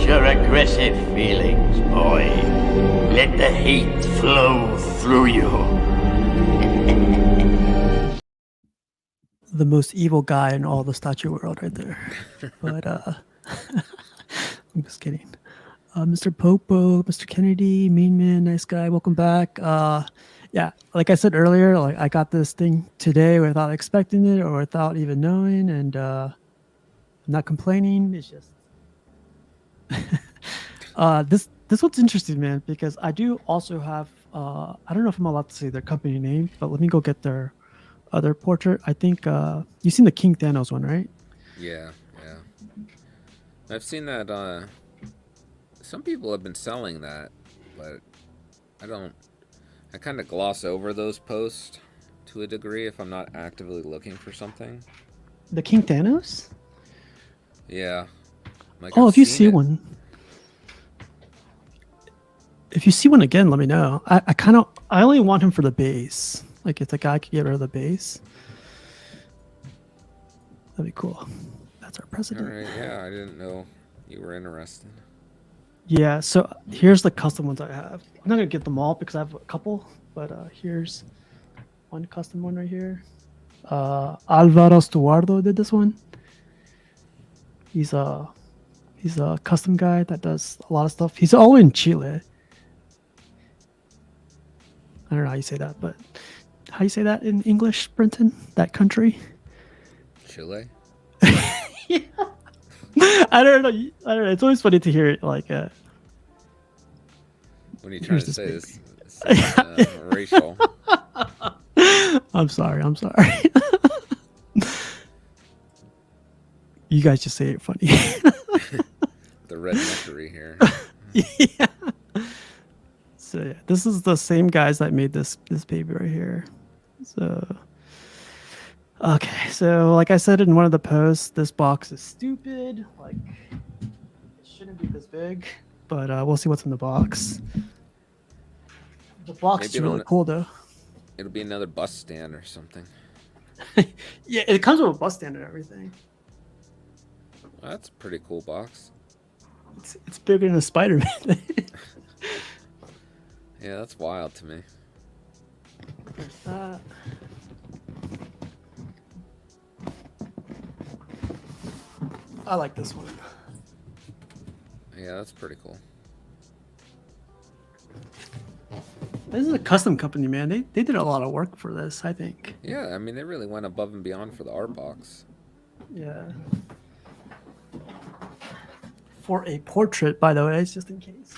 your aggressive feelings, boy. Let the hate flow through you. The most evil guy in all the statue world right there. But I'm just kidding. Mr. Popo, Mr. Kennedy, Mean Man, nice guy, welcome back. Yeah, like I said earlier, like I got this thing today without expecting it or without even knowing, and I'm not complaining. It's just this one's interesting, man, because I do also have I don't know if I'm allowed to say their company name, but let me go get their other portrait. I think you've seen the King Thanos one, right? Yeah, yeah. I've seen that. Some people have been selling that, but I don't. I kind of gloss over those posts to a degree if I'm not actively looking for something. The King Thanos? Yeah. Like Oh, I've if you seen see it. one, if you see one again, let me know. I only want him for the base. Like if the guy could get rid of the base, that'd be cool. That's our All president. right. Yeah, I didn't know you were interested. Yeah, so here's the custom ones I have. I'm not gonna get them all because I have a couple, but here's one custom one right here. Alvaro Stuardo did this one. He's a custom guy that does a lot of stuff. He's all in Chile. I don't know how you say that, but how you say that in English, Brenton? That country? Chile? Yeah. I don't know. I don't know. It's always funny to hear it like What are you trying here's to this say? baby. This sounds racial. I'm sorry. I'm sorry. You guys just say it funny. The redneckery here. Yeah. So yeah, this is the same guys that made this baby right here. So okay, so like I said in one of the posts, this box is stupid. Like it shouldn't be this big, but we'll see what's in the box. The box Maybe is really cool though. it'll be another bus stand or something. Yeah, it comes with a bus stand and everything. Well, that's a pretty cool box. It's bigger than a Spider-Man. Yeah, that's wild to me. I like this one. Yeah, that's pretty cool. This is a custom company, man. They did a lot of work for this, I think. Yeah, I mean, they really went above and beyond for the art box. Yeah. For a portrait, by the way, just in case.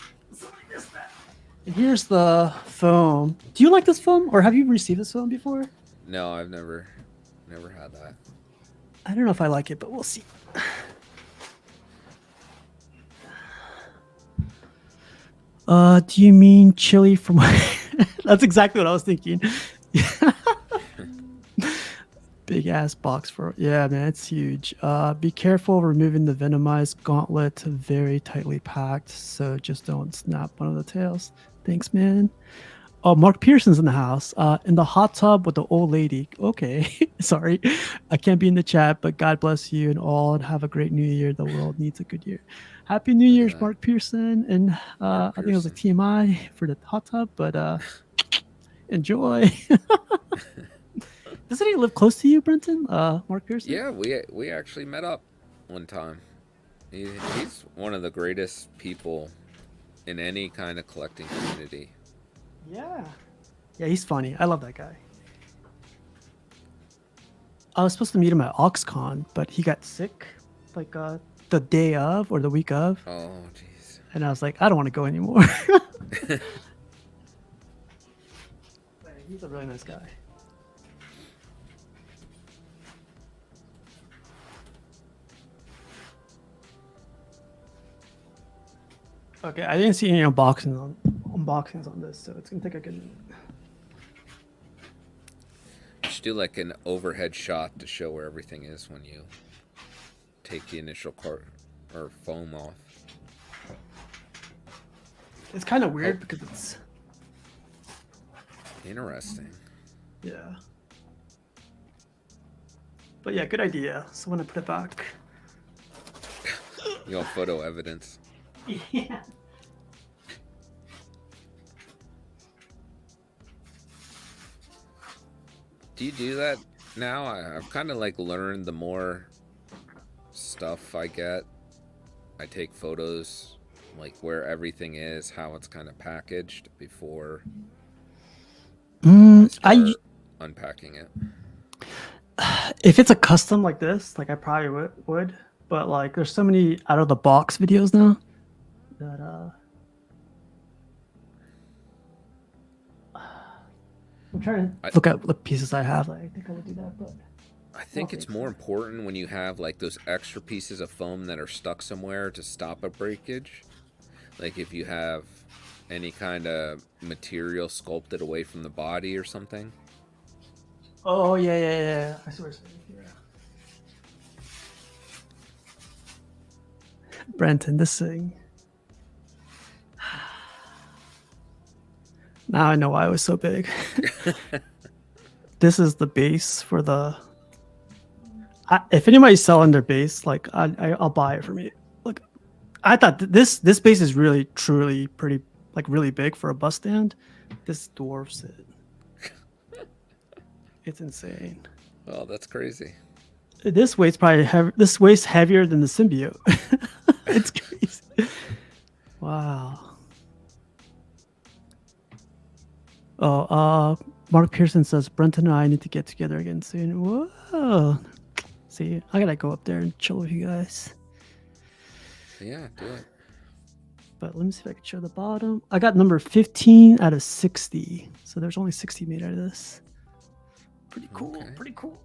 And here's the foam. Do you like this foam, or have you received this foam before? No, I've never had that. I don't know if I like it, but we'll see. Do you mean chili from? That's exactly what I was thinking. Big ass box for yeah, man, it's huge. Be careful removing the venomized gauntlet. Very tightly packed, so just don't snap one of the tails. Thanks, man. Oh, Mark Pearson's in the house. In the hot tub with the old lady. Okay, sorry, I can't be in the chat, but God bless you and all, and have a great New Year. The world needs a good year. Happy New Year's, Mark Pearson, and I think it was a TMI for the hot tub, but enjoy. Doesn't he live close to you, Brenton? Mark Pearson? Yeah, we actually met up one time. He's one of the greatest people in any kind of collecting community. Yeah. Yeah, he's funny. I love that guy. I was supposed to meet him at OxCon, but he got sick like the day of or the week of. Oh, jeez. And I was like, I don't want to go anymore. He's a really nice guy. Okay, I didn't see any unboxings on this, so it's gonna take a good minute. You should do like an overhead shot to show where everything is when you take the initial cart or foam off. It's kind of weird because it's interesting. Yeah. But yeah, good idea. So when I put it back. You want photo evidence? Yeah. Do you do that now? I've kind of like learned the more stuff I get, I take photos like where everything is, how it's kind of packaged before I I start unpacking it. if it's a custom like this, like I probably would, but like there's so many out of the box videos now that I'm trying to look at the pieces I have. Like, I think I would do that, but I think it's more important when you have like those extra pieces of foam that are stuck somewhere to stop a breakage. Like if you have any kind of material sculpted away from the body or something. oh yeah. I see what you're saying. Yeah. Brenton, this thing. Now I know why it was so big. This is the base for the. If anybody's selling their base, like I'll buy it for me. Look, I thought this base is really truly pretty, like really big for a bus stand. This dwarfs it. It's insane. Oh, that's crazy. This weight's probably this weight's heavier than the symbiote. It's crazy. Wow. Oh, Mark Pearson says Brenton and I need to get together again soon. Whoa. See, I gotta go up there and chill with you guys. Yeah, do it. But let me see if I can show the bottom. I got number 15 out of 60. So there's only 60 made out of this. Pretty cool. Okay. Pretty cool.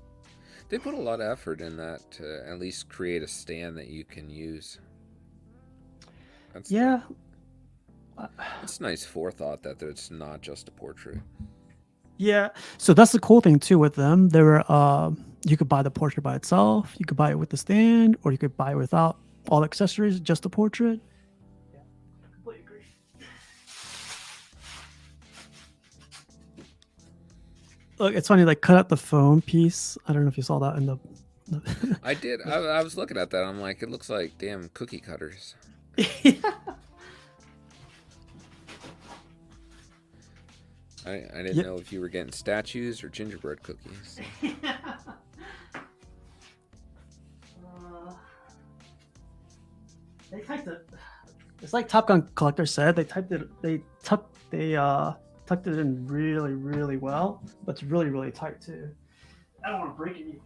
They put a lot of effort in that to at least create a stand that you can use. That's yeah. It's nice forethought that it's not just a portrait. Yeah. So that's the cool thing too with them. They were you could buy the portrait by itself, you could buy it with the stand, or you could buy it without all the accessories, just the portrait. Yeah. Completely agree. Look, it's funny, like cut out the foam piece. I don't know if you saw that in the I did. I was looking at that. I'm like, it looks like damn cookie cutters. Yeah. I didn't know if you were getting statues or gingerbread cookies. They typed it. It's like Top Gun Collector said. They typed it. They tucked it in really, really well, but it's really, really tight too. I don't want to break anything.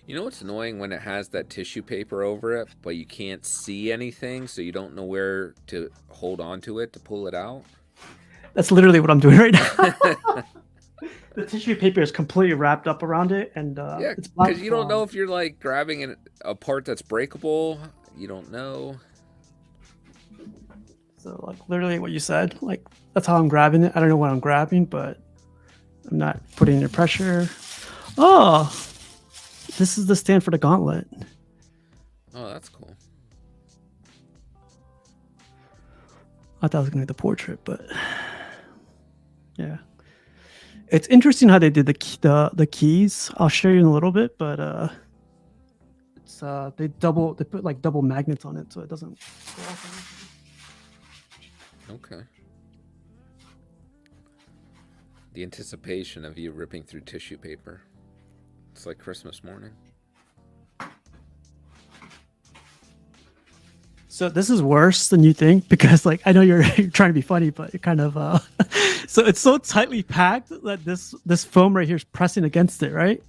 You know what's annoying when it has that tissue paper over it, but you can't see anything, so you don't know where to hold on to it to pull it out? That's literally what I'm doing right now. The tissue paper is completely wrapped up around it, and yeah, it's black. Because you don't know if you're like grabbing a part that's breakable. You don't know. So like literally what you said, like that's how I'm grabbing it. I don't know what I'm grabbing, but I'm not putting any pressure. Oh. This is the stand for the gauntlet. Oh, that's cool. I thought it was going to be the portrait, but yeah. It's interesting how they did the keys. I'll show you in a little bit, but it's they put like double magnets on it so it doesn't fall off. Okay. The anticipation of you ripping through tissue paper. It's like Christmas morning. So this is worse than you think because, like, I know you're trying to be funny, but you're kind of so it's so tightly packed that this foam right here is pressing against it, right?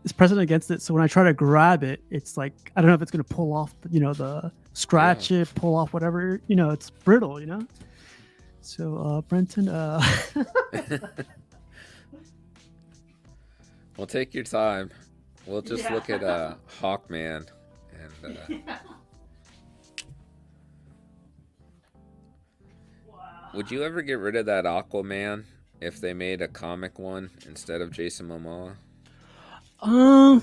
It's pressing against it. So when I try to grab it, it's like I don't know if it's gonna pull off, the scratch it, pull off whatever, it's brittle, So Brenton, Well, take your time. We'll just look at Hawkman and. Wow. Would you ever get rid of that Aquaman if they made a comic one instead of Jason Momoa? I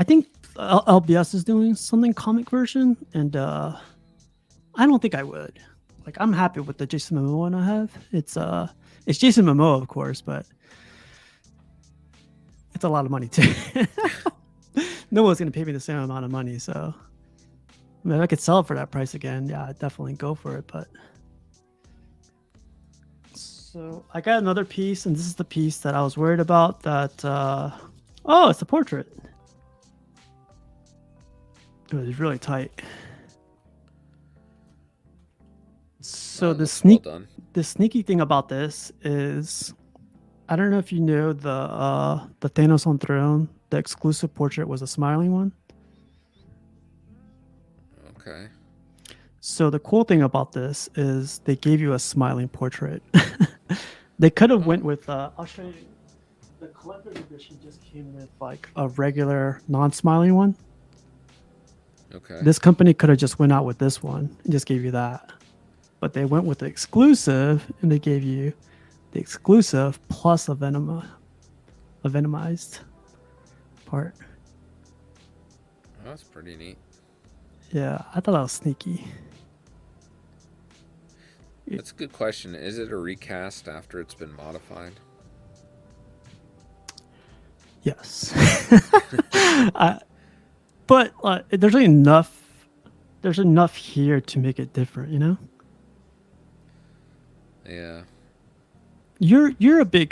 think LBS is doing something comic version, and I don't think I would. Like, I'm happy with the Jason Momoa one I have. It's Jason Momoa, of course, but it's a lot of money too. No one's gonna pay me the same amount of money, so I mean, if I could sell it for that price again, yeah, I'd definitely go for it. But so I got another piece, and this is the piece that I was worried about. That oh, it's a portrait. It was really tight. So That looks well done. the sneaky thing about this is, I don't know if you know the Thanos on Throne. The exclusive portrait was a smiling one. Okay. So the cool thing about this is they gave you a smiling portrait. They could have went with I'll show you. The collector's edition just came with like a regular non-smiling one. Okay. This company could have just went out with this one and just gave you that. But they went with the exclusive, and they gave you the exclusive plus a venomized part. Oh, that's pretty neat. Yeah, I thought that was sneaky. That's a good question. Is it a recast after it's been modified? Yes. But there's really enough. There's enough here to make it different, you know. Yeah. You're a big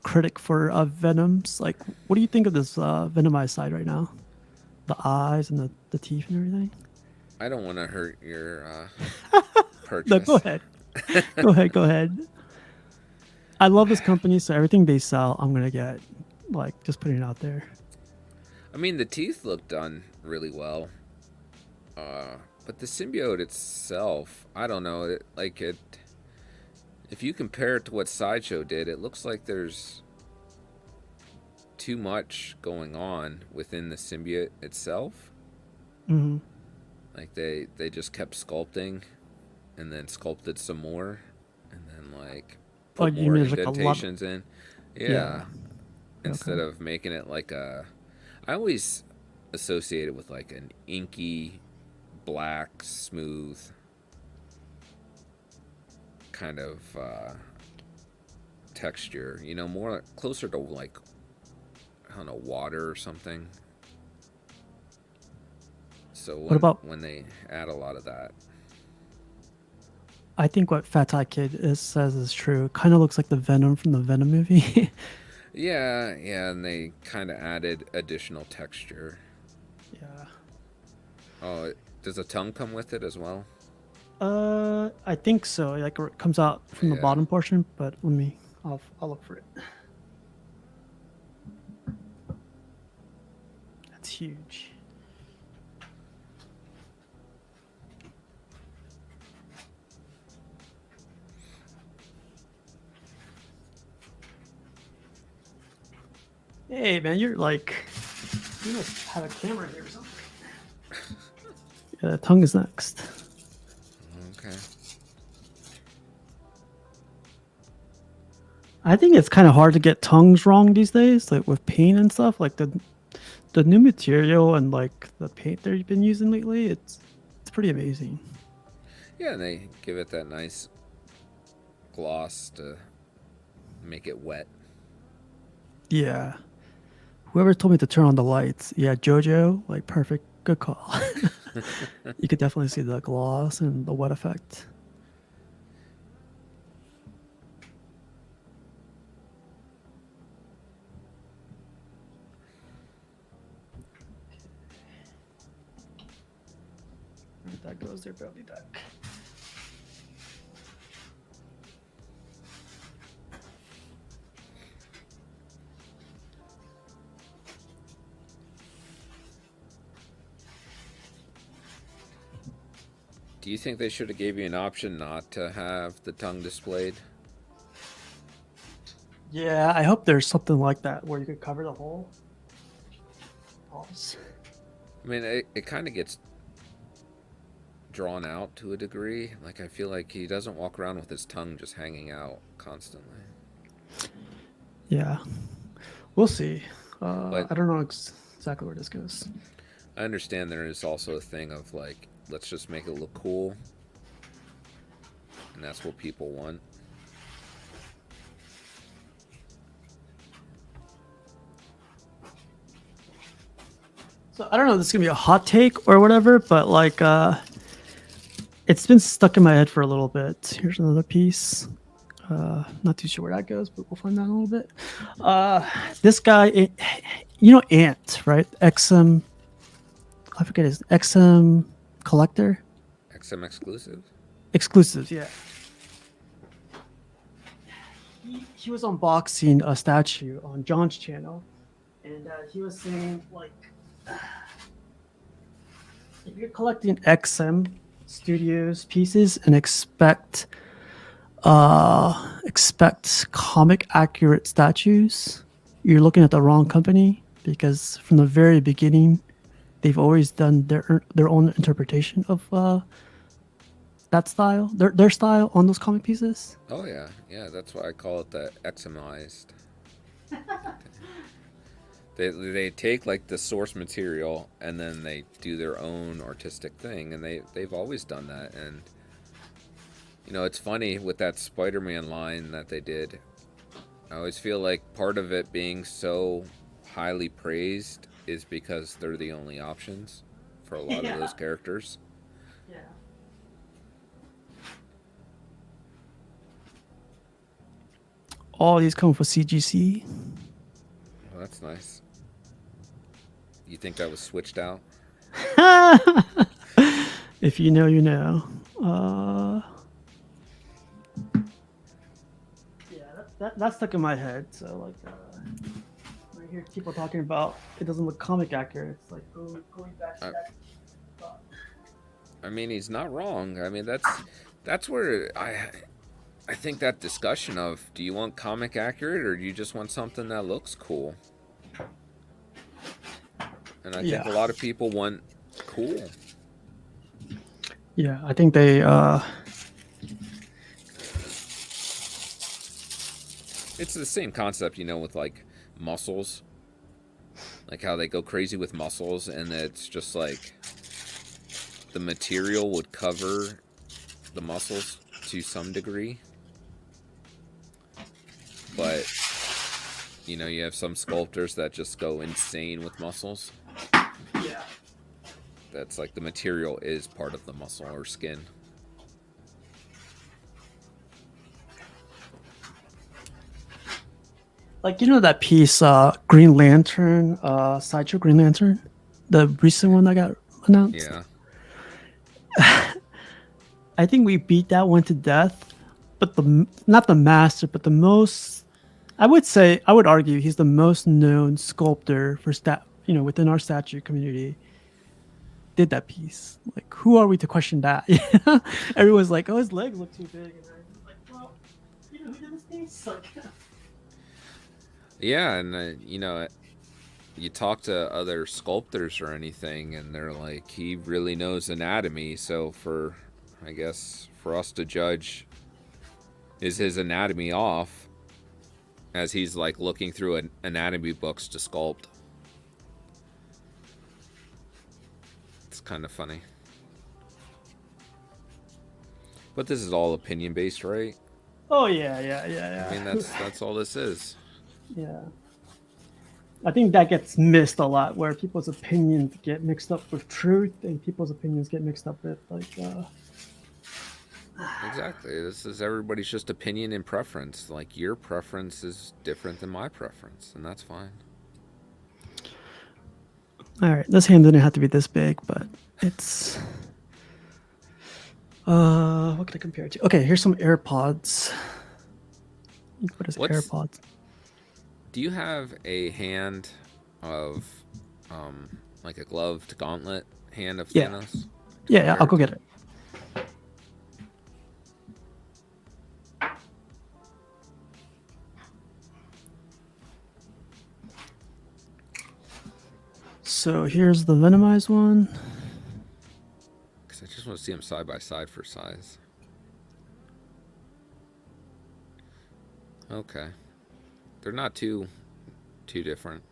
critic for Venoms. Like, what do you think of this Venomized side right now? The eyes and the teeth and everything. I don't want to hurt your purchase. No, go ahead. Go ahead. I love this company, so everything they sell, I'm gonna get. Like, just putting it out there. I mean, the teeth look done really well. But the symbiote itself, I don't know. If you compare it to what Sideshow did, it looks like there's too much going on within the symbiote itself. Mm-hmm. Like they just kept sculpting, and then sculpted some more, and then like put more indentations in. Yeah. Instead of making it like I always associate it with like an inky, black, smooth kind of texture. You know, more closer to like, I don't know, water or something. So when they add a lot of that, I think what Fat Tie Kid says is true. Kind of looks like the Venom from the Venom movie. yeah, and they kind of added additional texture. Yeah. Oh, does a tongue come with it as well? I think so. Like, it comes out from the bottom portion, but I'll look for it. That's huge. Hey man, you must have a camera here or something. Yeah, the tongue is next. Okay. I think it's kind of hard to get tongues wrong these days, like with paint and stuff. Like the new material and like the paint they've been using lately, it's pretty amazing. Yeah, and they give it that nice gloss to make it wet. Yeah. Whoever told me to turn on the lights, yeah, JoJo, like perfect, good call. You could definitely see the gloss and the wet effect. That goes there, belly duck. Do you think they should have gave you an option not to have the tongue displayed? Yeah, I hope there's something like that where you could cover the whole. Pause. I mean, it kind of gets drawn out to a degree. Like, I feel like he doesn't walk around with his tongue just hanging out constantly. Yeah, we'll see. I don't know exactly where this goes. I understand there is also a thing of like, let's just make it look cool, and that's what people want. So I don't know if this is gonna be a hot take or whatever, but like it's been stuck in my head for a little bit. Here's another piece. Not too sure where that goes, but we'll find out in a little bit. This guy, you know, Ant, right? XM, I forget his XM collector. XM exclusive. Exclusives, yeah. He was unboxing a statue on John's channel, and he was saying like, if you're collecting XM Studios pieces and expect comic accurate statues, you're looking at the wrong company, because from the very beginning they've always done their own interpretation of that style, their style on those comic pieces. Oh yeah, yeah. That's why I call it the Eximized. They take like the source material and then they do their own artistic thing, and they've always done that. And you know, it's funny with that Spider-Man line that they did. I always feel like part of it being so highly praised is because they're the only options for a lot of those characters. Yeah. All these come for CGC. Well, that's nice. You think that was switched out? If you know, you know. Yeah, that stuck in my head. So like, I hear people talking about it doesn't look comic accurate. It's like going back to that. I mean, he's not wrong. I mean, that's where I think that discussion of, do you want comic accurate or do you just want something that looks cool? And I think a lot of people want cool. Yeah, I think they it's the same concept, you know, with like muscles. Like how they go crazy with muscles, and it's just like the material would cover the muscles to some degree. But you know, you have some sculptors that just go insane with muscles. yeah. That's like the material is part of the muscle or skin. Like, you know that piece, Green Lantern, Sideshow Green Lantern, the recent one that got announced. Yeah. I think we beat that one to death, but not the master, but the most. I would argue he's the most known sculptor for within our statue community. Did that piece? Like, who are we to question that? Everyone's like, "Oh, his legs look too big," and I'm like, "Well, you know who did this piece?" Like, Yeah, and you know, you talk to other sculptors or anything, and they're like, he really knows anatomy. So I guess for us to judge, is his anatomy off? As he's like looking through anatomy books to sculpt. It's kind of funny. But this is all opinion based, right? oh yeah. I mean, that's all this is. Yeah. I think that gets missed a lot, where people's opinions get mixed up with truth, and people's opinions get mixed up with like. Exactly. This is everybody's just opinion and preference. Like, your preference is different than my preference, and that's fine. All right, this hand didn't have to be this big, but it's. What can I compare it to? Okay, here's some AirPods. What is AirPods? Do you have a hand of, like a gloved gauntlet hand of Thanos? Yeah, I'll go get it. So here's the Venomized one. Because I just want to see them side by side for size. Okay. They're not too different.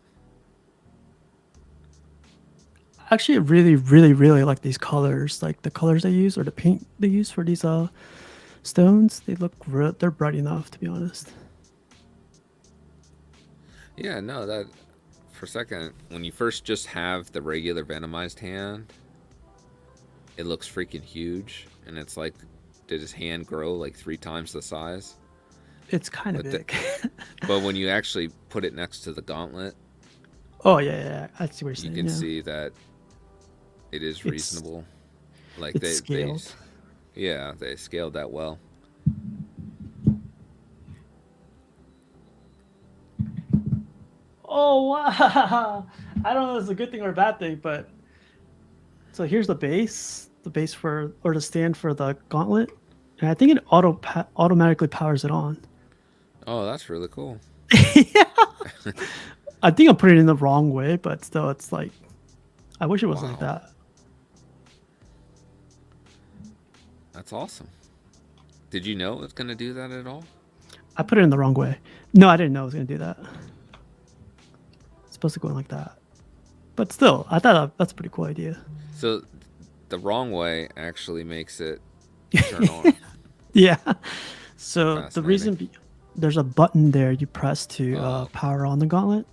Actually, I really like these colors. Like the colors they use, or the paint they use for these stones. They look they're bright enough, to be honest. Yeah, no, that for a second, when you first just have the regular Venomized hand, it looks freaking huge, and it's like, did his hand grow like 3 times the size? It's kind of big. But when you actually put it next to the gauntlet, Oh yeah, I see what you're saying. you can Yeah. see that it is reasonable. Like It's scaled. They scaled that well. Oh wow! I don't know if it's a good thing or a bad thing, but so here's the base for or the stand for the gauntlet, and I think it automatically powers it on. Oh, that's really cool. Yeah. I think I'm putting it in the wrong way, but still, it's like I wish it was like that. That's awesome. Did you know it was gonna do that at all? I put it in the wrong way. No, I didn't know it was gonna do that. It's supposed to go in like that, but still, I thought that's a pretty cool idea. So the wrong way actually makes it turn on. Yeah. So the reason there's a button there you press to power on the gauntlet,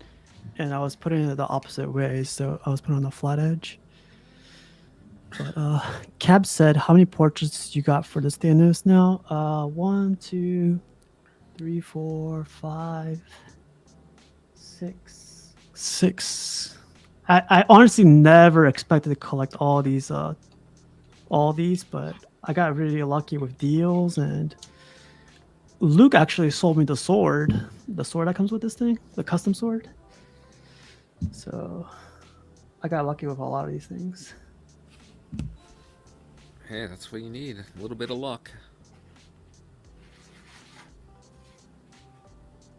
and I was putting it the opposite way, so I was putting on the flat edge. But Cab said, "How many portraits you got for this Thanos now?" 1, 2, 3, 4, 5, 6. 6. I honestly never expected to collect all these, but I got really lucky with deals, and Luke actually sold me the sword that comes with this thing, the custom sword. So I got lucky with a lot of these things. Hey, that's what you need. A little bit of luck.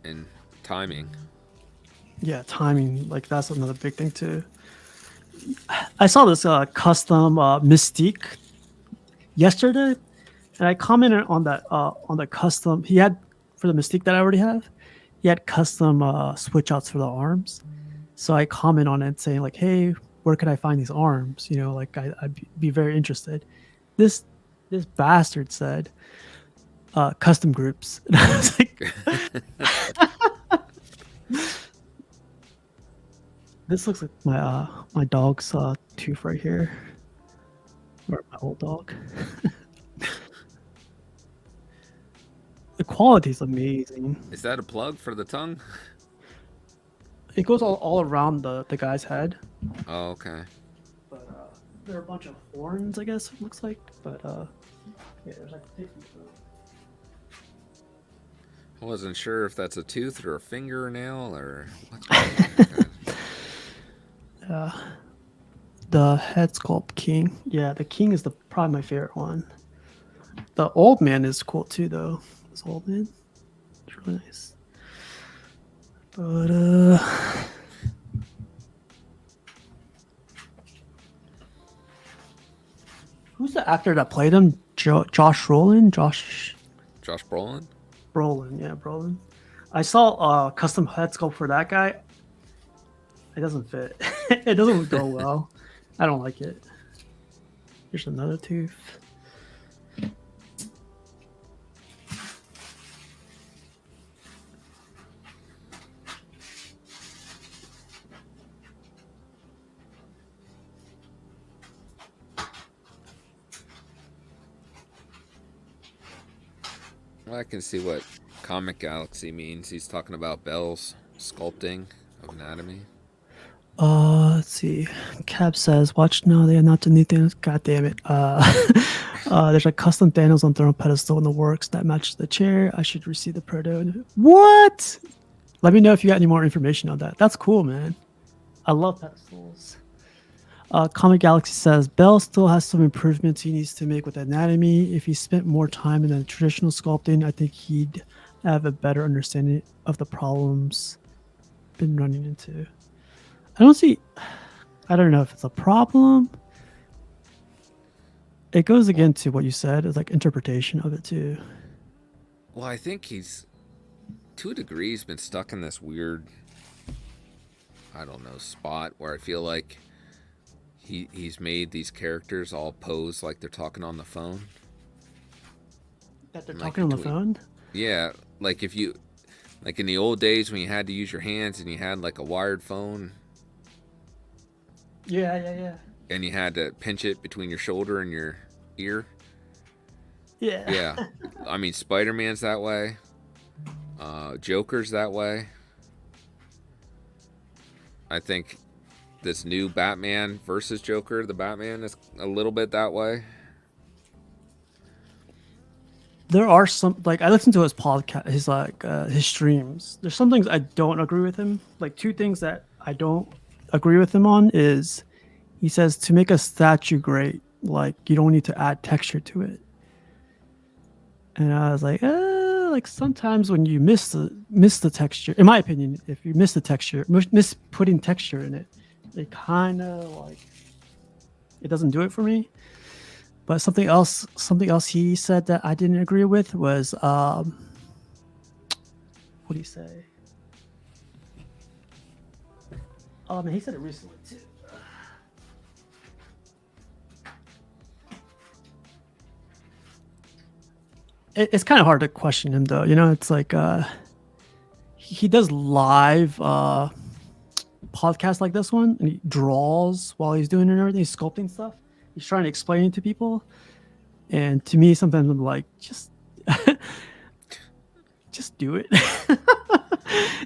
And timing. Yeah, timing. Like, that's another big thing, too. I saw this custom Mystique yesterday, and I commented on the custom. He had, for the Mystique that I already have, he had custom switch outs for the arms. So I comment on it saying, like, hey, where can I find these arms? You know, like, I'd be very interested. This bastard said custom groups. And I was like, this looks like my dog's tooth right here, or my old dog. The quality is amazing. Is that a plug for the tongue? It goes all around the guy's head. Oh, okay. But there are a bunch of horns, I guess it looks like. But yeah, there's like 50 of them. I wasn't sure if that's a tooth or a fingernail or what. The head sculpt king. Yeah, the king is probably my favorite one. The old man is cool too, though. This old man, it's really nice. But who's the actor that played him? Josh Brolin. Josh Brolin. Brolin, yeah, Brolin. I saw a custom head sculpt for that guy. It doesn't fit. It doesn't go well. I don't like it. Here's another tooth. Well, I can see what Comic Galaxy means. He's talking about Bell's sculpting of anatomy. Let's see. Cab says, "Watch now. They are not the new Thanos." God damn it. There's a custom Thanos on throne pedestal in the works that matches the chair. I should receive the proto. What? Let me know if you got any more information on that. That's cool, man. I love pedestals. Comic Galaxy says Bell still has some improvements he needs to make with anatomy. If he spent more time in the traditional sculpting, I think he'd have a better understanding of the problems been running into. I don't know if it's a problem. It goes again to what you said. It's like interpretation of it too. Well, I think he's, to a degree, he's been stuck in this weird, I don't know, spot where I feel like he's made these characters all pose like they're talking on the phone. That they're talking on the phone? Yeah, like if you, like in the old days when you had to use your hands and you had like a wired phone Yeah. and you had to pinch it between your shoulder and your ear. Yeah. Yeah, I mean Spider-Man's that way. Joker's that way. I think this new Batman versus Joker, the Batman, is a little bit that way. There are some like I listen to his podcast, his streams. There's some things I don't agree with him. Like two things that I don't agree with him on is he says to make a statue great, like you don't need to add texture to it. And I was like sometimes when you miss the texture, in my opinion, if you miss the texture, miss putting texture in it, it kind of like it doesn't do it for me. But something else he said that I didn't agree with was what do you say? Oh man, he said it recently too. It's kind of hard to question him though. You know, it's like he does live podcasts like this one, and he draws while he's doing it and everything. He's sculpting stuff. He's trying to explain it to people, and to me, sometimes I'm like, just do it.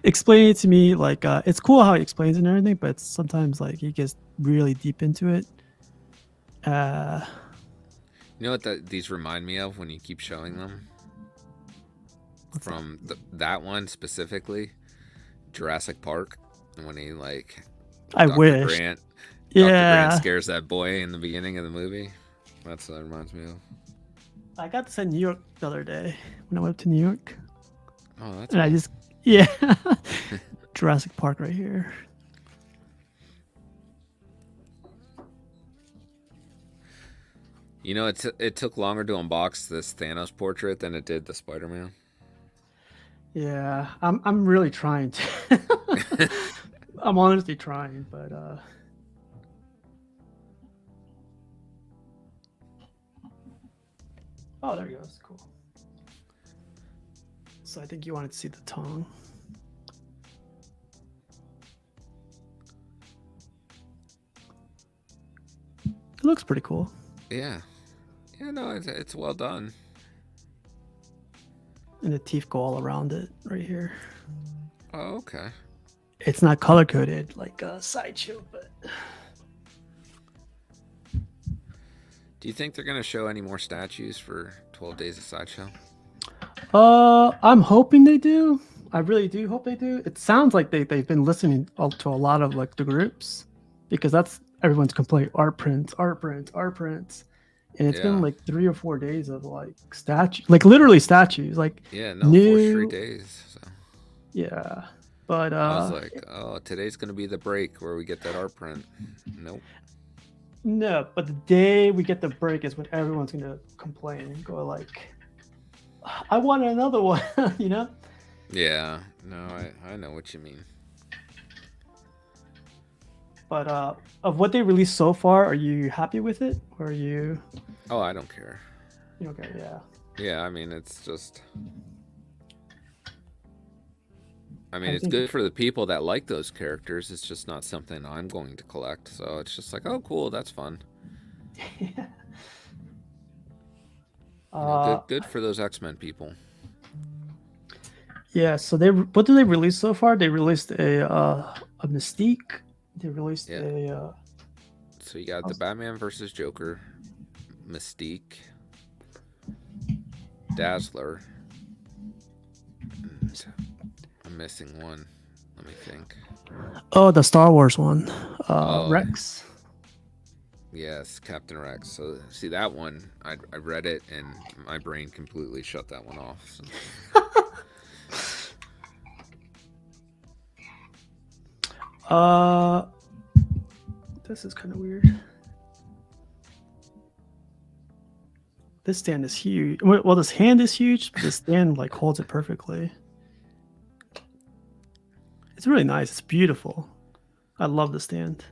Explain it to me. Like it's cool how he explains it and everything, but sometimes like he gets really deep into it. You know what these remind me of when you keep showing them? From that one specifically, Jurassic Park, when he like I Dr. wish. Grant, Yeah. Dr. Grant scares that boy in the beginning of the movie. That's what it reminds me of. I got this in New York the other day when I went to New York. Oh, that's And cool. I just, yeah. Jurassic Park right here. You know, it took longer to unbox this Thanos portrait than it did the Spider-Man. Yeah, I'm really trying to. I'm honestly trying, but oh, there he goes. Cool. So I think you wanted to see the tongue. It looks pretty cool. Yeah. Yeah, no, it's well done. And the teeth go all around it right here. Oh, okay. It's not color coded like a Sideshow, but Do you think they're going to show any more statues for 12 Days of Sideshow? I'm hoping they do. I really do hope they do. It sounds like they've been listening to a lot of like the groups, because that's everyone's complaint. Art prints. And it's been like 3 or 4 days of like like literally statues. Like Yeah, no, 4 straight days. So. Yeah, but I was like, oh, today's gonna be the break where we get that art print. Nope. No, but the day we get the break is when everyone's gonna complain and go like, I want another one, you know? Yeah, no, I know what you mean. But of what they released so far, are you happy with it? Or are you... Oh, I don't care. You don't care, yeah. Yeah, I mean, it's just... I mean, it's good for the people that like those characters. It's just not something I'm going to collect. So it's just like, oh, cool, that's fun. Yeah. Good for those X-Men people. Yeah, so what did they release so far? They released a Mystique. They released a... So you got the Batman versus Joker, Mystique, Dazzler, and I'm missing one. Let me think. Oh, the Star Wars one. Rex. Yes, Captain Rex. So see that one, I read it and my brain completely shut that one off. So. This is kind of weird. This stand is huge. Well, this hand is huge, but the stand like holds it perfectly. It's really nice. It's beautiful. I love the stand.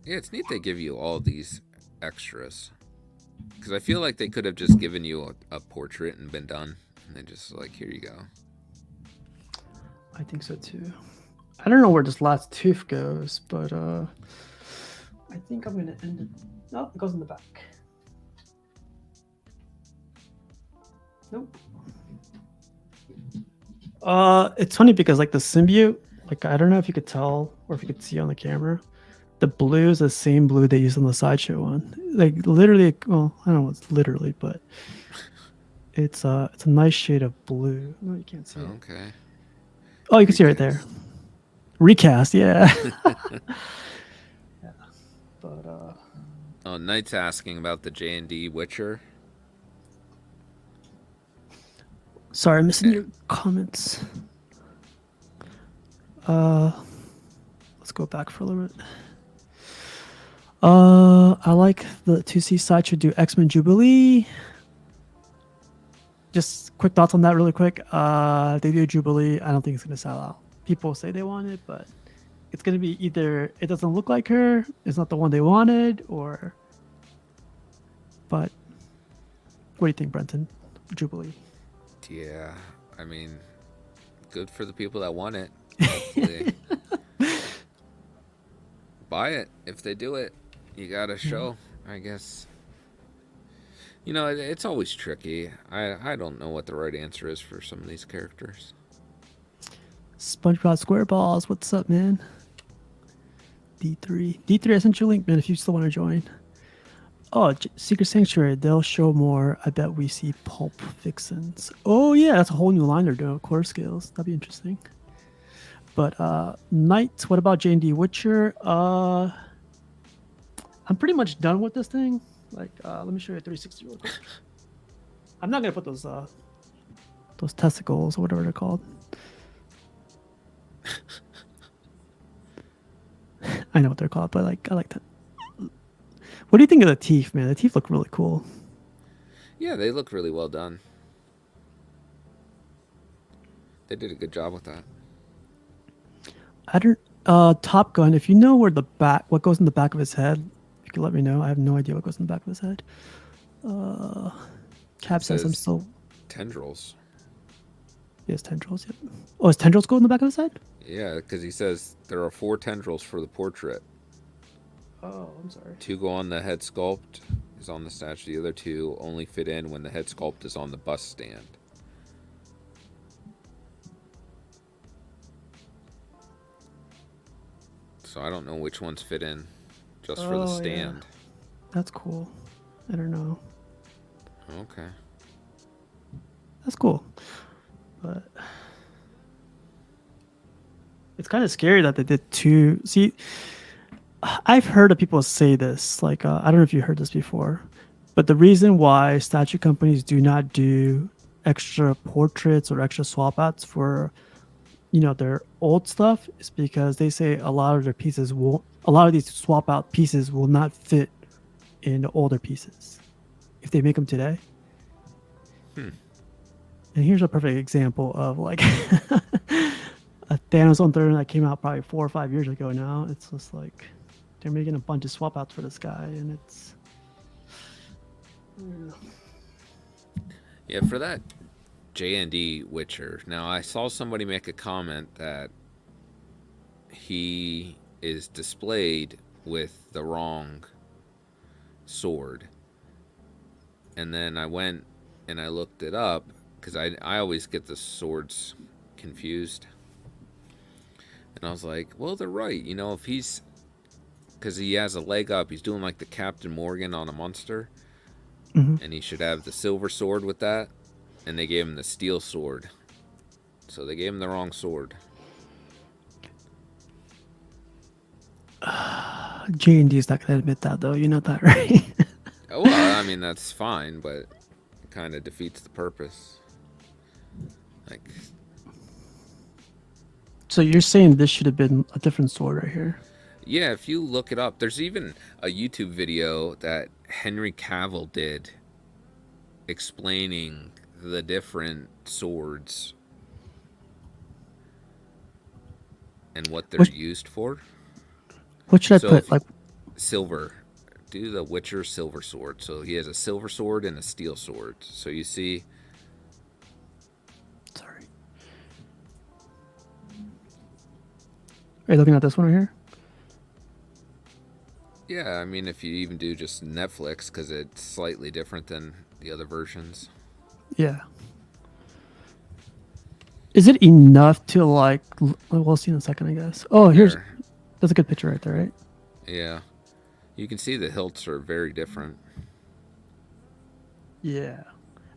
Yeah, it's neat they give you all these extras. Because I feel like they could have just given you a portrait and been done. And then just like, here you go. I think so too. I don't know where this last tooth goes, but I think I'm gonna end it. No, it goes in the back. Nope. It's funny because like the symbiote, like I don't know if you could tell or if you could see on the camera, the blue is the same blue they used on the sideshow one. Like literally, well, I don't know, it's literally, but it's a nice shade of blue. No, you can't see it. Okay. Oh, you can see it right there. Recast, yeah. Yeah, but Oh, Knight's asking about the J&D Witcher. sorry, I'm missing your comments. Let's go back for a little bit. I like the 2C side should do X-Men Jubilee. Just quick thoughts on that really quick. They do Jubilee. I don't think it's gonna sell out. People say they want it, but it's gonna be either it doesn't look like her, it's not the one they wanted, or but what do you think, Brenton? Jubilee. Yeah, I mean, good for the people that want it. Hopefully. Buy it if they do it. You gotta show, I guess. You know, it's always tricky. I don't know what the right answer is for some of these characters. SpongeBob SquareBalls, what's up, man? D3, I sent you a link, man, if you still want to join. Oh, Secret Sanctuary, they'll show more. I bet we see Pulp Vixens. Oh yeah, that's a whole new line they're doing, core skills. That'd be interesting. But Knight, what about J&D Witcher? I'm pretty much done with this thing. Like, let me show you 360 real quick. I'm not gonna put those testicles or whatever they're called. I know what they're called, but like I like that. What do you think of the teeth, man? The teeth look really cool. Yeah, they look really well done. They did a good job with that. I don't. Top Gun. If you know where the back, what goes in the back of his head, you can let me know. I have no idea what goes in the back of his head. Cap says I'm still tendrils. Yes, tendrils. Yep. Oh, his tendrils go in the back of his head? Yeah, because he says there are 4 tendrils for the portrait. Oh, I'm sorry. 2 go on the head sculpt, is on the statue. The other 2 only fit in when the head sculpt is on the bust stand. So I don't know which ones fit in just for the stand. Yeah. That's cool. I don't know. Okay. That's cool. But it's kind of scary that they did 2. See, I've heard of people say this. Like, I don't know if you heard this before, but the reason why statue companies do not do extra portraits or extra swap outs for, their old stuff is because they say a lot of these swap out pieces will not fit in the older pieces if they make them today. And here's a perfect example of like a Thanos on Third that came out probably 4 or 5 years ago now. It's just like they're making a bunch of swap outs for this guy, and it's yeah, for that J&D Witcher. Now I saw somebody make a comment that he is displayed with the wrong sword, and then I went and I looked it up because I always get the swords confused, and I was like, well, they're right. If he's, because he has a leg up, he's doing like the Captain Morgan on a monster, and he should have the silver sword with that, and they gave him the steel sword, so they gave him the wrong sword. J&D is not going to admit that, though. You know that, right? Well, I mean, that's fine, but it kind of defeats the purpose. Like, so you're saying this should have been a different sword right here? yeah, if you look it up, there's even a YouTube video that Henry Cavill did explaining the different swords and what they're used for. What should I put? Like silver. Do the Witcher silver sword. So he has a silver sword and a steel sword. So you see. Sorry. Are you looking at this one right here? Yeah, I mean, if you even do just Netflix, because it's slightly different than the other versions. Yeah. Is it enough to like? We'll see in a second, I guess. Oh, here's There. that's a good picture right there, right? Yeah. You can see the hilts are very different. Yeah.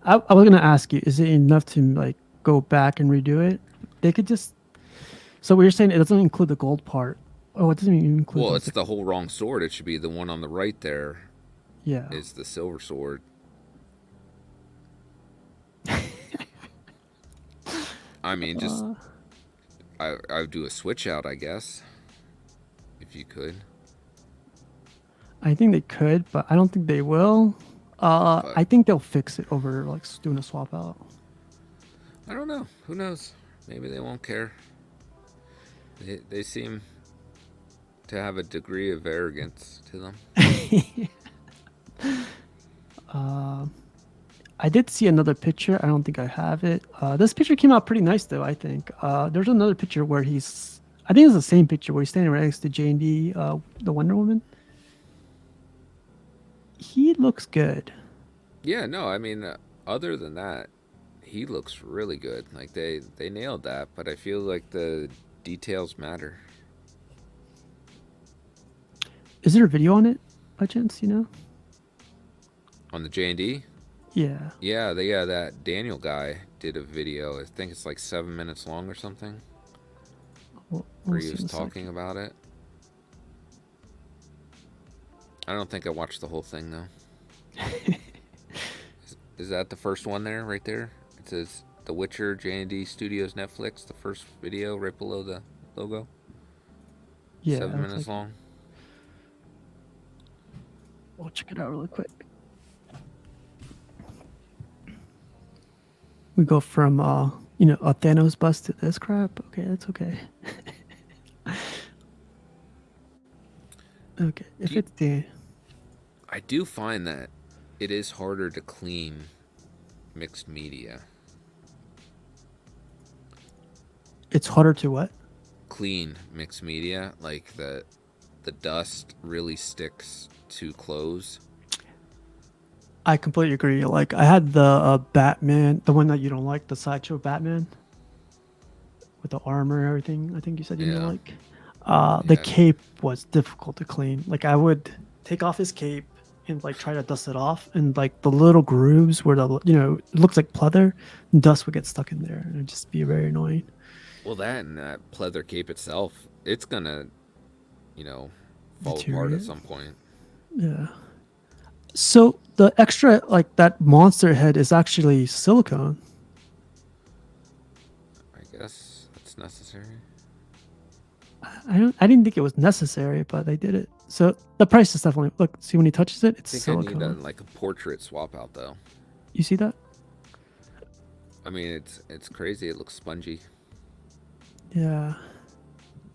I was gonna ask you, is it enough to like go back and redo it? They could just. So what you're saying, it doesn't include the gold part. Oh, it doesn't even include Well, like it's the. the whole wrong sword. It should be the one on the right there Yeah. is the silver sword. I mean, just I would do a switch out, I guess, if you could. I think they could, but I don't think they will. But I think they'll fix it over like doing a swap out. I don't know. Who knows? Maybe they won't care. They seem to have a degree of arrogance to them. I did see another picture. I don't think I have it. This picture came out pretty nice, though. I think there's another picture where he's. I think it's the same picture where he's standing right next to J&D, the Wonder Woman. He looks good. Yeah, no, I mean, other than that, he looks really good. Like they nailed that, but I feel like the details matter. Is there a video on it by chance? You know? On the J&D, Yeah. yeah, that Daniel guy did a video. I think it's like 7 minutes long or something, where We'll he see was in a second. talking about it. I don't think I watched the whole thing though. Is that the first one there, right there? It says The Witcher J&D Studios Netflix. The first video right below the logo. Yeah. 7 minutes Like, long. we'll check it out really quick. We go from a Thanos bust to this crap. Okay, that's okay. Okay, if it's the I do find that it is harder to clean mixed media. it's harder to what? Clean mixed media, like the dust really sticks to clothes. I completely agree. Like I had the Batman, the one that you don't like, the sideshow Batman with the armor and everything. I think you said you didn't Yeah. like. The Yeah. cape was difficult to clean. Like I would take off his cape and like try to dust it off, and like the little grooves where the it looks like pleather, dust would get stuck in there, and it'd just be very annoying. Well, that and that pleather cape itself, it's gonna, fall apart at Deteriorate. some point. Yeah. So the extra like that monster head is actually silicone. I guess that's necessary. I didn't think it was necessary, but they did it. So the price is definitely look. See when he touches it, it's I think silicone. I need like a portrait swap out though. You see that? I mean, it's crazy. It looks spongy. Yeah.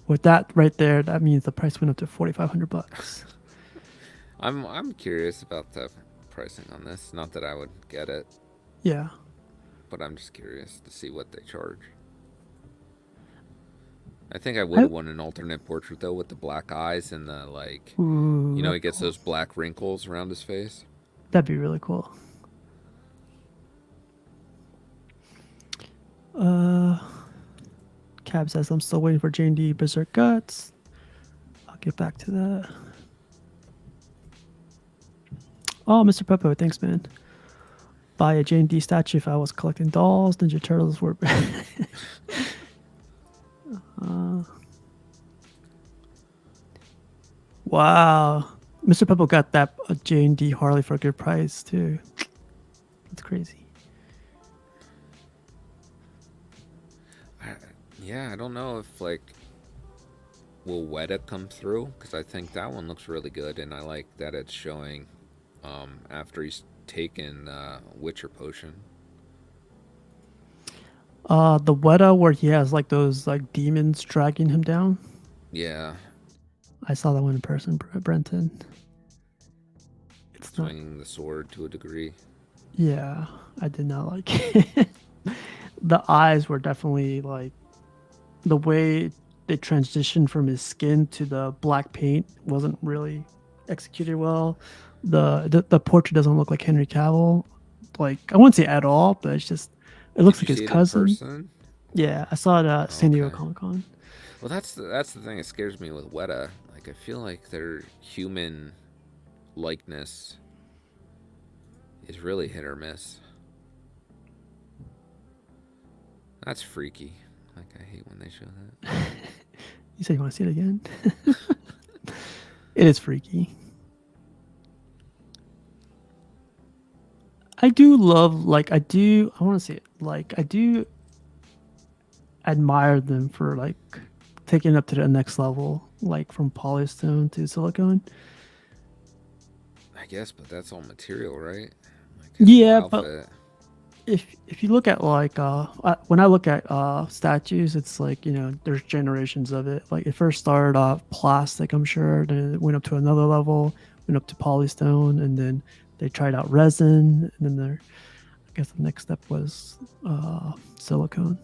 With that right there, that means the price went up to $4,500. I'm curious about the pricing on this. Not that I would get it, Yeah. but I'm just curious to see what they charge. I think I would want an alternate portrait though, with the black eyes and the like. Ooh, He gets those black wrinkles around his face. that'd be really cool. Cab says I'm still waiting for J&D Berserk Guts. I'll get back to that. Oh, Mr. Peppo, thanks, man. Buy a J&D statue if I was collecting dolls. Ninja Turtles were. Wow. Mr. Peppo got that J&D Harley for a good price, too. That's crazy. Yeah, I don't know if like will Weta come through, because I think that one looks really good, and I like that it's showing after he's taken Witcher potion. The Weta where he has like those like demons dragging him down. Yeah, I saw that one in person, Brenton. It's not. swinging the sword to a degree. Yeah, I did not like it. The eyes were definitely like the way they transitioned from his skin to the black paint wasn't really executed well. The portrait doesn't look like Henry Cavill. Like I wouldn't say at all, but it's just it Did looks you like his see it in cousin. person? Yeah, I saw it at San Diego Okay. Comic Con. Well, that's the thing that scares me with Weta. Like, I feel like their human likeness is really hit or miss. That's freaky. Like, I hate when they show that. You said you want to see it again? It is freaky. I do love, like, I want to say it, like, I do admire them for, like, taking it up to the next level, like, from polystone to silicone. I guess, but that's all material, right? Like, Yeah, whole but outfit. if you look at, like, when I look at statues, it's like, there's generations of it. Like, it first started off plastic, I'm sure, then it went up to another level, went up to polystone, and then they tried out resin, and then I guess the next step was silicone.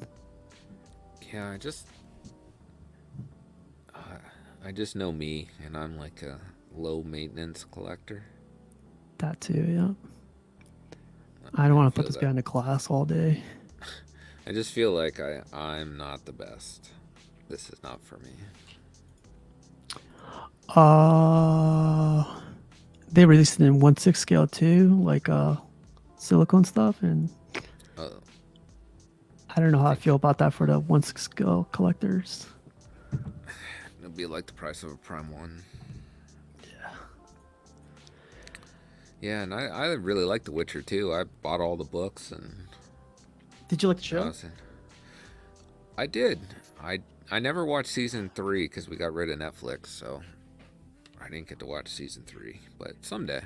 Yeah, I just know me, and I'm like a low maintenance collector. That too, yeah. I don't want to put feel this that. guy in a class all day. I just feel like I'm not the best. This is not for me. They released it in 1/6 scale too, like silicone stuff, and Uh, I don't know how I feel about that for the 1/6 scale collectors. It'll be like the price of a Prime 1. Yeah, and I really like The Witcher too. I bought all the books and Did you like the show? I did. I never watched season 3 because we got rid of Netflix, so I didn't get to watch season 3. But someday,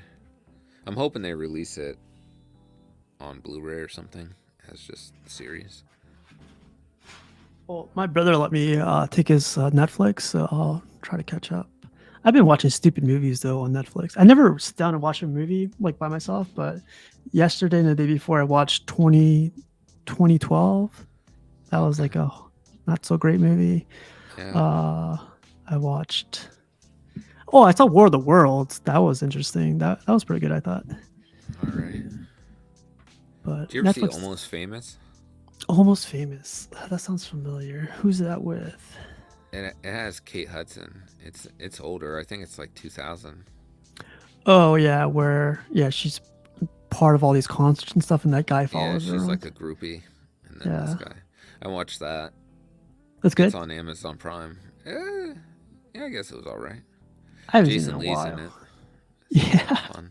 I'm hoping they release it on Blu-ray or something as just the series. Well, my brother let me take his Netflix, so I'll try to catch up. I've been watching stupid movies though on Netflix. I never sit down and watch a movie like by myself, but yesterday and the day before I watched 2012. That was like a not so great movie. Yeah. I watched. Oh, I saw War of the Worlds. That was interesting. That was pretty good, I thought. All right. But Did you ever Netflix, see Almost Famous? Almost Famous. That sounds familiar. Who's that with? It has Kate Hudson. It's older. I think it's like 2000. Oh yeah, she's part of all these concerts and stuff, and that guy Yeah, follows her she's around. like a groupie, and then this Yeah. guy. I watched that. That's good. It's on Amazon Prime. Yeah, I guess it was all right. I haven't Jason seen it in a Lee's while. in it. Yeah. Fun.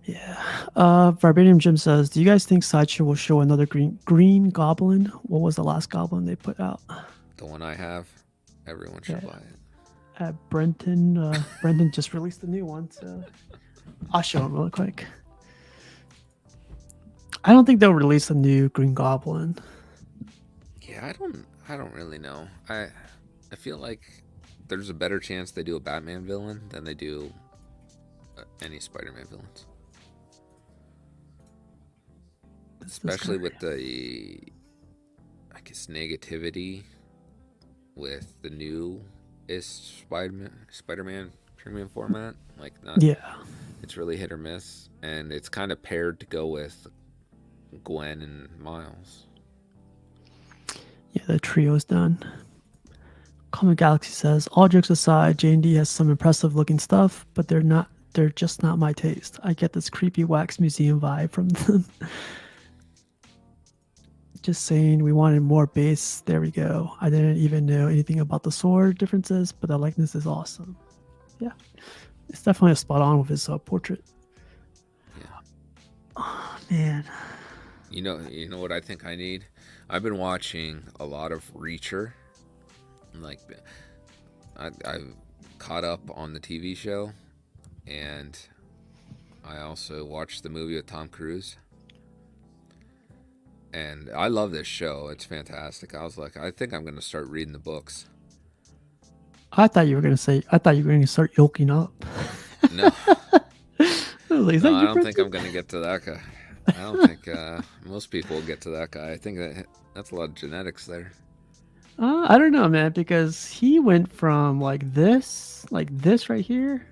Yeah. Vibranium Jim says, "Do you guys think Sideshow will show another Green Goblin? What was the last Goblin they put out?" The one I have, everyone should Yeah. buy it. Brendan just released a new one, so I'll show him really quick. I don't think they'll release a new Green Goblin. Yeah, I don't really know. I feel like there's a better chance they do a Batman villain than they do any Spider-Man villains. Especially with the, I guess, negativity with the newest Spider-Man premium format. Like, it's really hit or miss, and it's kind of paired to go with Gwen and Miles. Yeah, the trio's done. Comic Galaxy says, "All jokes aside, J&D has some impressive looking stuff, but they're just not my taste. I get this creepy wax museum vibe from them." Just saying, we wanted more base. There we go. I didn't even know anything about the sword differences, but the likeness is awesome. Yeah, it's definitely a spot on with his portrait. Yeah. Oh man. You know what I think I need? I've been watching a lot of Reacher. Like, I've caught up on the TV show, and I also watched the movie with Tom Cruise. And I love this show. It's fantastic. I was like, I think I'm going to start reading the books. I thought you were going to start yoking up. No. Like, I don't think I'm going to get to that guy. I don't think most people will get to that guy. I think that's a lot of genetics there. I don't know, man, because he went from like this right here,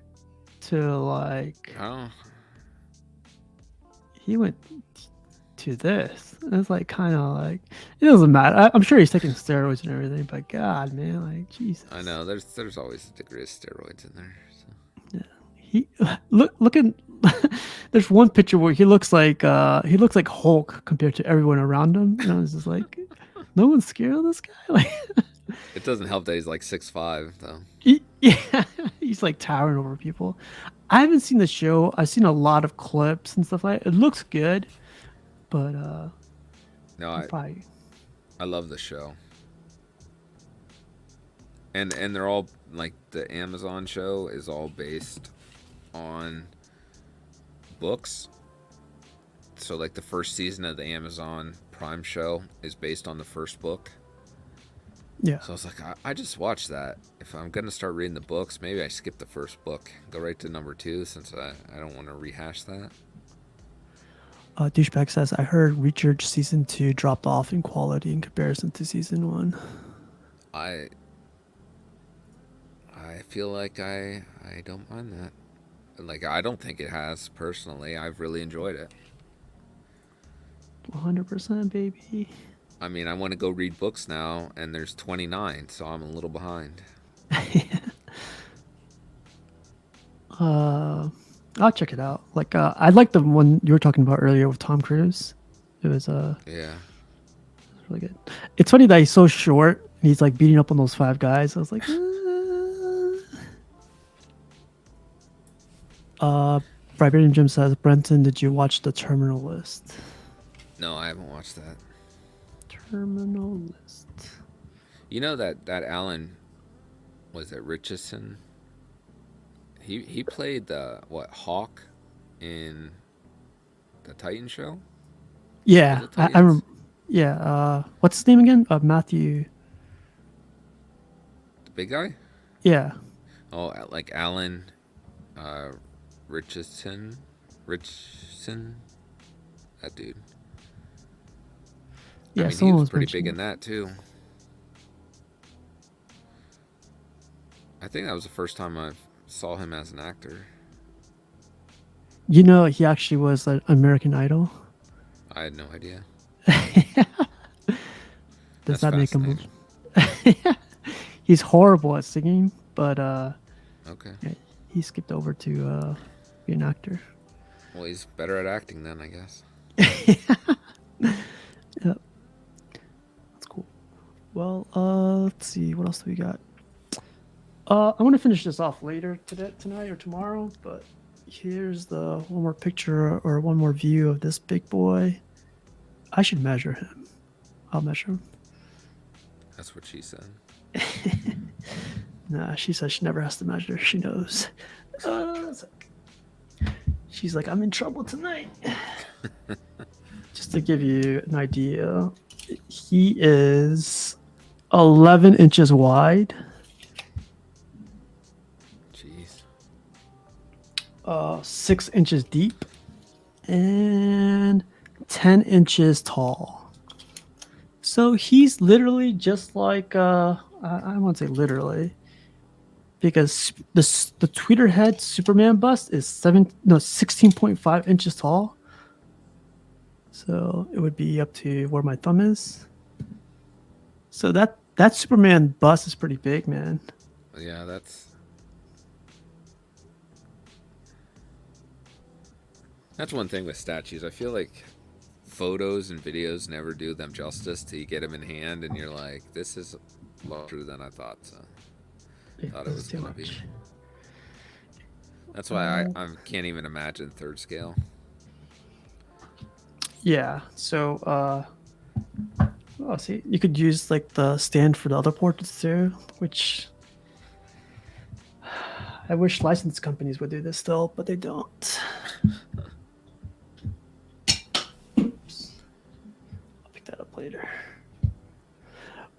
to like Oh, he went to this. It's like kind of like it doesn't matter. I'm sure he's taking steroids and everything, but God, man, like Jesus. I know. There's always a degree of steroids in there. So. Yeah. He look at. There's one picture where he looks like Hulk compared to everyone around him, and I was just like, no one's scared of this guy. Like, It doesn't help that he's like 6'5", though. yeah, he's like towering over people. I haven't seen the show. I've seen a lot of clips and stuff like that. It looks good, but No, probably I love the show. And they're all like the Amazon show is all based on books. So like the first season of the Amazon Prime show is based on the first book. yeah. So I was like, I just watched that. If I'm gonna start reading the books, maybe I skip the first book, go right to number 2, since I don't want to rehash that. Douchebag says, I heard Research season 2 dropped off in quality in comparison to season 1. I feel like I don't mind that. Like, I don't think it has, personally. I've really enjoyed it. 100%, baby. I mean, I want to go read books now, and there's 29, so I'm a little behind. I'll check it out. Like, I like the one you were talking about earlier with Tom Cruise. It was Yeah. really good. It's funny that he's so short and he's like beating up on those 5 guys. I was like, Vibration Jim says, Brenton, did you watch The Terminal List? No, I haven't watched that. Terminal List. You know that Alan, was it Richardson? He played the Hawk in the Titan show. Yeah, I remember. Yeah, what's his name again? Matthew. The big guy. Yeah. Oh, like Alan, Richardson, that dude. Yeah, I mean, he someone was pretty mentioning big in that too. I think that was the first time I saw him as an actor. You know, he actually was an American Idol. I had no idea. Does That's that make him? fascinating. He's horrible at singing, but Okay. yeah, he skipped over to be an actor. Well, he's better at acting then, I guess. Yep. That's cool. Well, let's see. What else do we got? I want to finish this off later tonight or tomorrow, but here's the one more picture or one more view of this big boy. I should measure him. I'll measure him. That's what she said. Nah, she says she never has to measure. She knows. She's like, I'm in trouble tonight. Just to give you an idea, he is 11 inches wide. Jeez. 6 inches deep, and 10 inches tall. So he's literally just like I won't say literally, because the Tweeter head Superman bust is 16.5 inches tall. So it would be up to where my thumb is. So that Superman bust is pretty big, man. Yeah, that's one thing with statues. I feel like photos and videos never do them justice till you get them in hand, and you're like, this is larger than I thought. So thought it was too gonna much. be. That's why I can't even imagine third scale. Yeah. So oh, see, you could use like the stand for the other portraits too, which I wish license companies would do this still, but they don't. Oops. I'll pick that up later.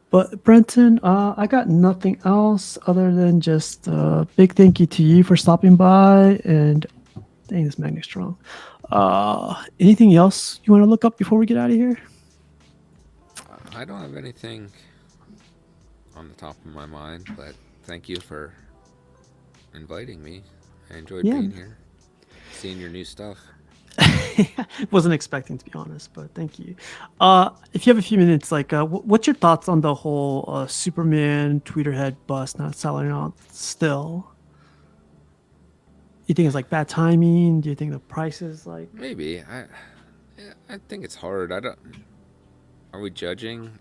But Brenton, I got nothing else other than just a big thank you to you for stopping by. And dang, this magnet's strong. Anything else you want to look up before we get out of here? I don't have anything on the top of my mind, but thank you for inviting me. I enjoyed Yeah. being here, seeing your new stuff. Wasn't expecting, to be honest, but thank you. If you have a few minutes, like, what's your thoughts on the whole Superman Tweeterhead bust not selling out still? You think it's like bad timing? Do you think the price is like? Maybe I think it's hard. I don't. Are we judging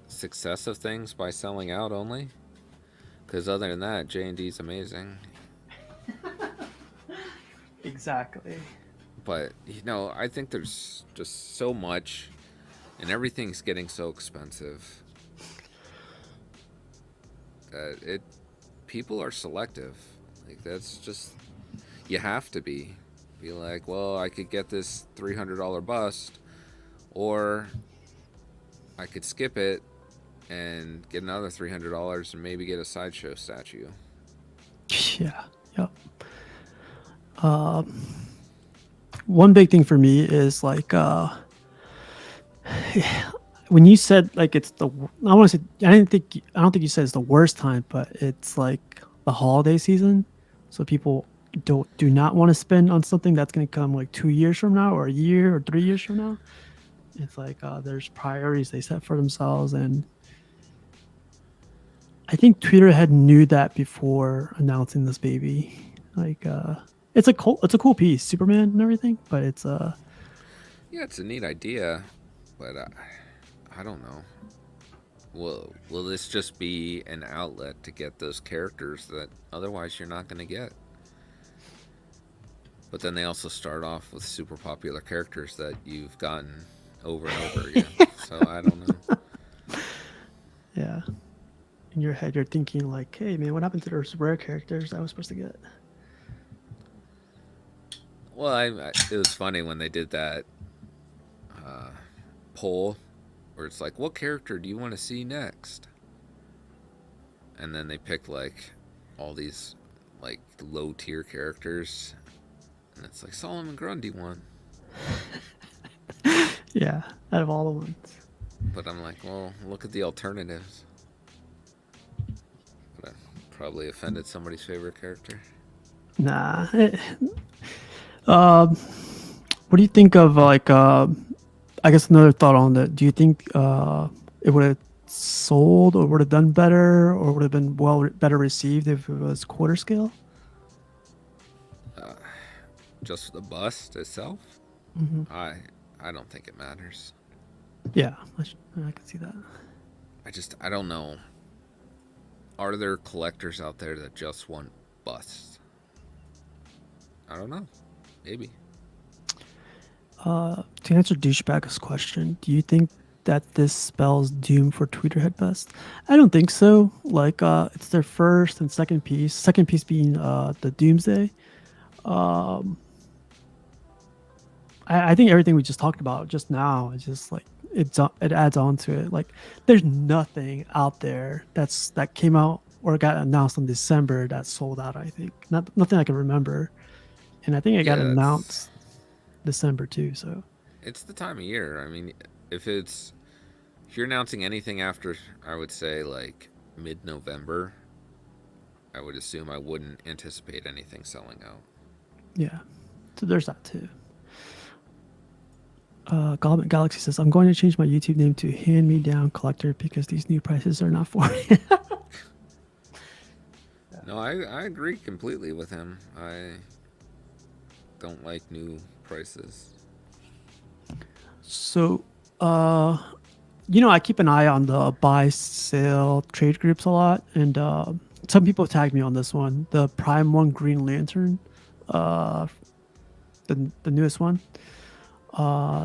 success of things by selling out only? Because other than that, J&D is amazing. Exactly. But I think there's just so much, and everything's getting so expensive that people are selective. Like that's just you have to be like, well, I could get this $300 bust, or I could skip it and get another $300 and maybe get a sideshow statue. Yeah. Yep. One big thing for me is like when you said like it's the I want to say I don't think you said it's the worst time, but it's like the holiday season, so people do not want to spend on something that's going to come like 2 years from now or a year or 3 years from now. It's like there's priorities they set for themselves, and I think Twitter had knew that before announcing this baby. Like it's a cool piece, Superman and everything, but it's yeah, it's a neat idea, but I don't know. Will this just be an outlet to get those characters that otherwise you're not going to get? But then they also start off with super popular characters that you've gotten over and over again. So I don't know. Yeah. In your head, you're thinking like, hey, man, what happened to those rare characters I was supposed to get? Well, it was funny when they did that poll where it's like, what character do you want to see next? And then they picked like all these like low tier characters, and it's like Solomon Grundy won. Yeah, out of all the ones. But I'm like, well, look at the alternatives. But I probably offended somebody's favorite character. Nah. What do you think of like? I guess another thought on that. Do you think it would have sold or would have done better or would have been better received if it was quarter scale? Just the bust itself, Mm-hmm. I don't think it matters. Yeah, I can see that. I don't know. Are there collectors out there that just want busts? I don't know. Maybe. To answer Douchebag's question, do you think that this spells doom for Tweeterhead Best? I don't think so. Like, it's their first and second piece. Second piece being the Doomsday. I think everything we just talked about just now is just like it adds on to it. Like, there's nothing out there that came out or got announced in December that sold out. I think nothing I can remember, and I think it got announced December too. So it's the time of year. I mean, if you're announcing anything after, I would say like mid-November, I would assume I wouldn't anticipate anything selling out. Yeah, so there's that too. Goblin Galaxy says, I'm going to change my YouTube name to Hand Me Down Collector because these new prices are not for me. No, I agree completely with him. I don't like new prices. So, I keep an eye on the buy, sell, trade groups a lot. And some people tagged me on this one. The Prime 1 Green Lantern, the newest one.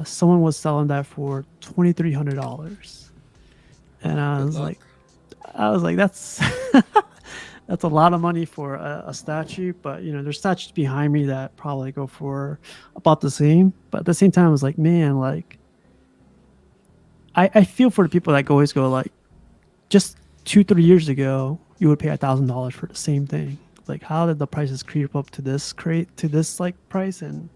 Someone was selling that for $2,300, and I was like, that's that's a lot of money for a statue. But there's statues behind me that probably go for about the same. But at the same time, I was like, man, like I feel for the people that always go like, just 2-3 years ago, you would pay $1,000 for the same thing. Like, how did the prices creep up to this like price? And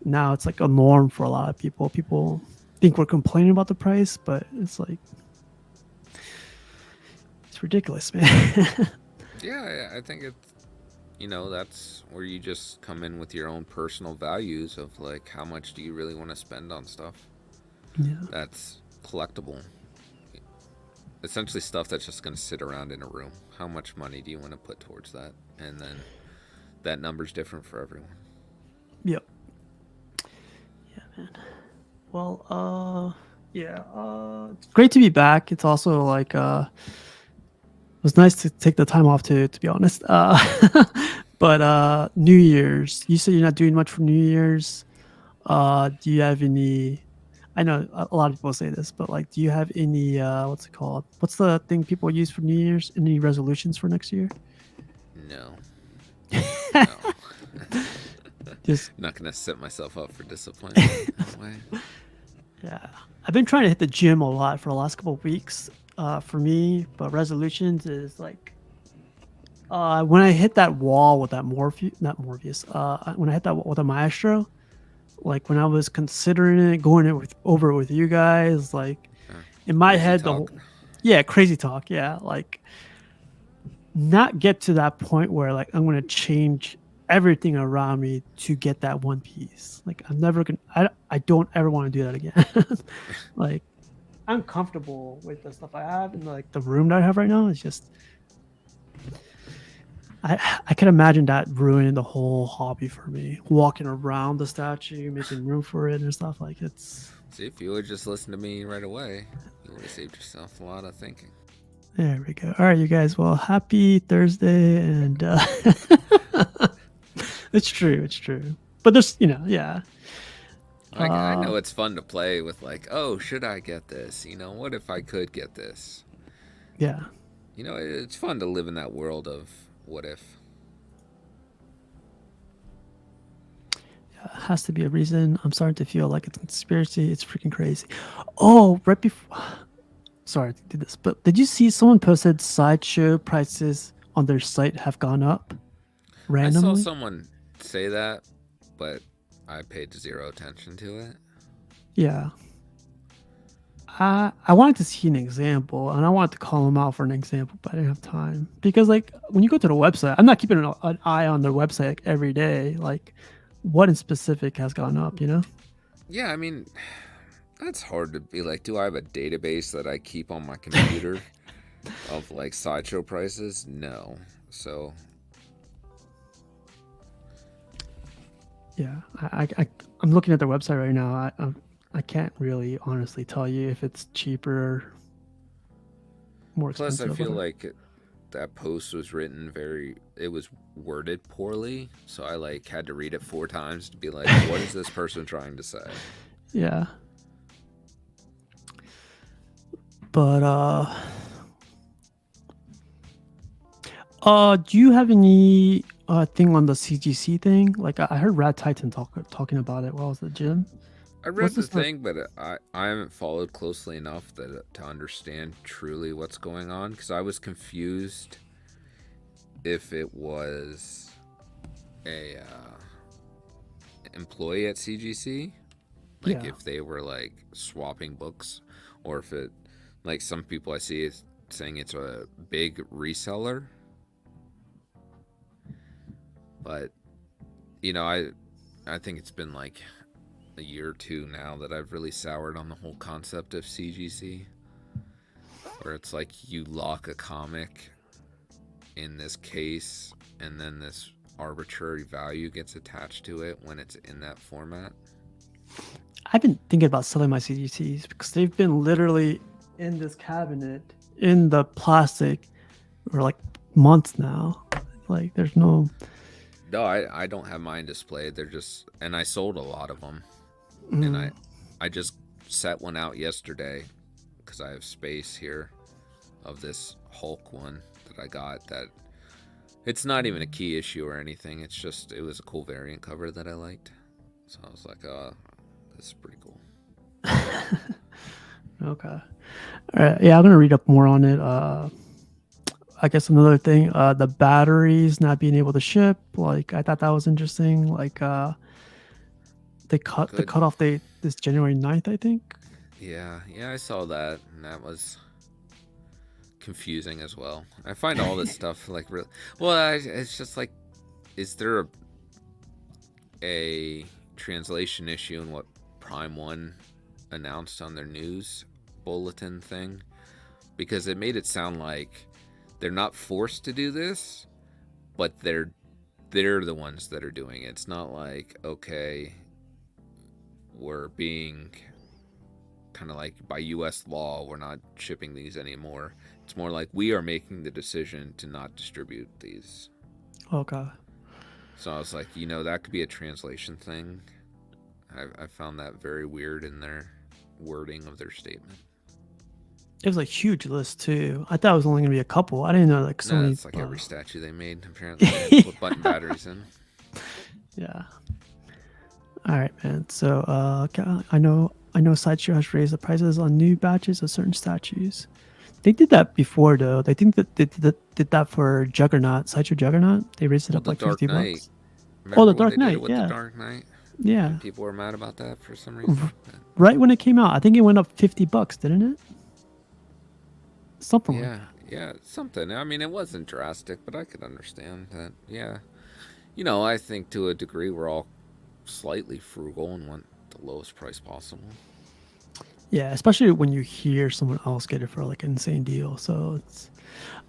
now it's like a norm for a lot of people. People think we're complaining about the price, but it's like It's ridiculous, man. Yeah, I think it's, that's where you just come in with your own personal values of like how much do you really want to spend on stuff Yeah. that's collectible. Essentially stuff that's just going to sit around in a room. How much money do you want to put towards that? And then that number's different for everyone. Yep. Yeah, man. Well, yeah, it's great to be back. It's also like it was nice to take the time off to be honest. But New Year's, you said you're not doing much for New Year's. Do you have any? I know a lot of people say this, but like, do you have any? What's it called? What's the thing people use for New Year's? Any resolutions for next year? No. No. No. Just not gonna set myself up for disappointment that way. Yeah, I've been trying to hit the gym a lot for the last couple of weeks. For me, but resolutions is like when I hit that wall with that not Morpheus. When I hit that wall with the Maestro, like when I was considering it, going over it with you guys, like in my head, crazy talk, yeah, like not get to that point where like I'm gonna change everything around me to get that one piece. Like I'm never gonna. I don't ever want to do that again. Like I'm comfortable with the stuff I have and like the room that I have right now. It's just I can imagine that ruining the whole hobby for me. Walking around the statue, making room for it and stuff like it's. See, if you would just listen to me right away, you would have saved yourself a lot of thinking. There we go. All right, you guys. Well, happy Thursday, and it's true. It's true. But there's, yeah. I know it's fun to play with, like, oh, should I get this? What if I could get this? Yeah. It's fun to live in that world of what if. Yeah, it has to be a reason. I'm starting to feel like it's a conspiracy. It's freaking crazy. Oh, right before. Sorry to do this, but did you see someone posted Sideshow prices on their site have gone up randomly? I saw someone say that, but I paid zero attention to it. Yeah. I wanted to see an example, and I wanted to call them out for an example, but I didn't have time. Because, like, when you go to the website, I'm not keeping an eye on their website like, every day. Like, what in specific has gone up, Yeah, I mean, that's hard to be like, do I have a database that I keep on my computer of, like, Sideshow prices? No. So... yeah, I'm looking at their website right now. I can't really honestly tell you if it's cheaper or more expensive. Plus, I feel like that post was written it was worded poorly, so I like had to read it 4 times to be like, what is this person trying to say? Yeah. But do you have any thing on the CGC thing? Like I heard Rat Titan talking about it while I was at the gym. I read the thing, but I haven't followed closely enough to understand truly what's going on, because I was confused if it was a employee at CGC, like if they were like swapping books, or if it, like some people I see is saying it's a big reseller. But I think it's been like a year or two now that I've really soured on the whole concept of CGC, where it's like you lock a comic in this case and then this arbitrary value gets attached to it when it's in that format. I've been thinking about selling my CGCs because they've been literally in this cabinet in the plastic for like months now. Like there's no... No, I don't have mine displayed. They're just... And I sold a lot of them. And I just set one out yesterday because I have space here of this Hulk one that I got that... It's not even a key issue or anything. It's just... It was a cool variant cover that I liked. So I was like, this is pretty cool. Okay. All right. Yeah, I'm going to read up more on it. I guess another thing, the batteries not being able to ship, like I thought that was interesting. Like they cut the cutoff date this January 9th, I think. Yeah, I saw that, and that was confusing as well. I find all this stuff like really well. It's just like, is there a translation issue in what Prime One announced on their news bulletin thing? Because it made it sound like they're not forced to do this, but they're the ones that are doing it. It's not like, okay, we're being kind of like by U.S. law, we're not shipping these anymore. It's more like we are making the decision to not distribute these. Okay. So I was like, that could be a translation thing. I found that very weird in their wording of their statement. It was like huge list too. I thought it was only gonna be a couple. I didn't know like so many. It's like every statue they made apparently. They put button batteries in. Yeah. All right, man. So I know Sideshow has raised the prices on new batches of certain statues. They did that before though. They think that they did that for Juggernaut, Sideshow Juggernaut. They raised it up like $50. Remember the Dark Knight, with yeah. The Dark Knight? Yeah. And people were mad about that for some reason. Right when it came out, I think it went up $50, didn't it? Something like that. Yeah, something. I mean, it wasn't drastic, but I could understand that. Yeah. I think to a degree we're all slightly frugal and want the lowest price possible. Yeah, especially when you hear someone else get it for like an insane deal. So it's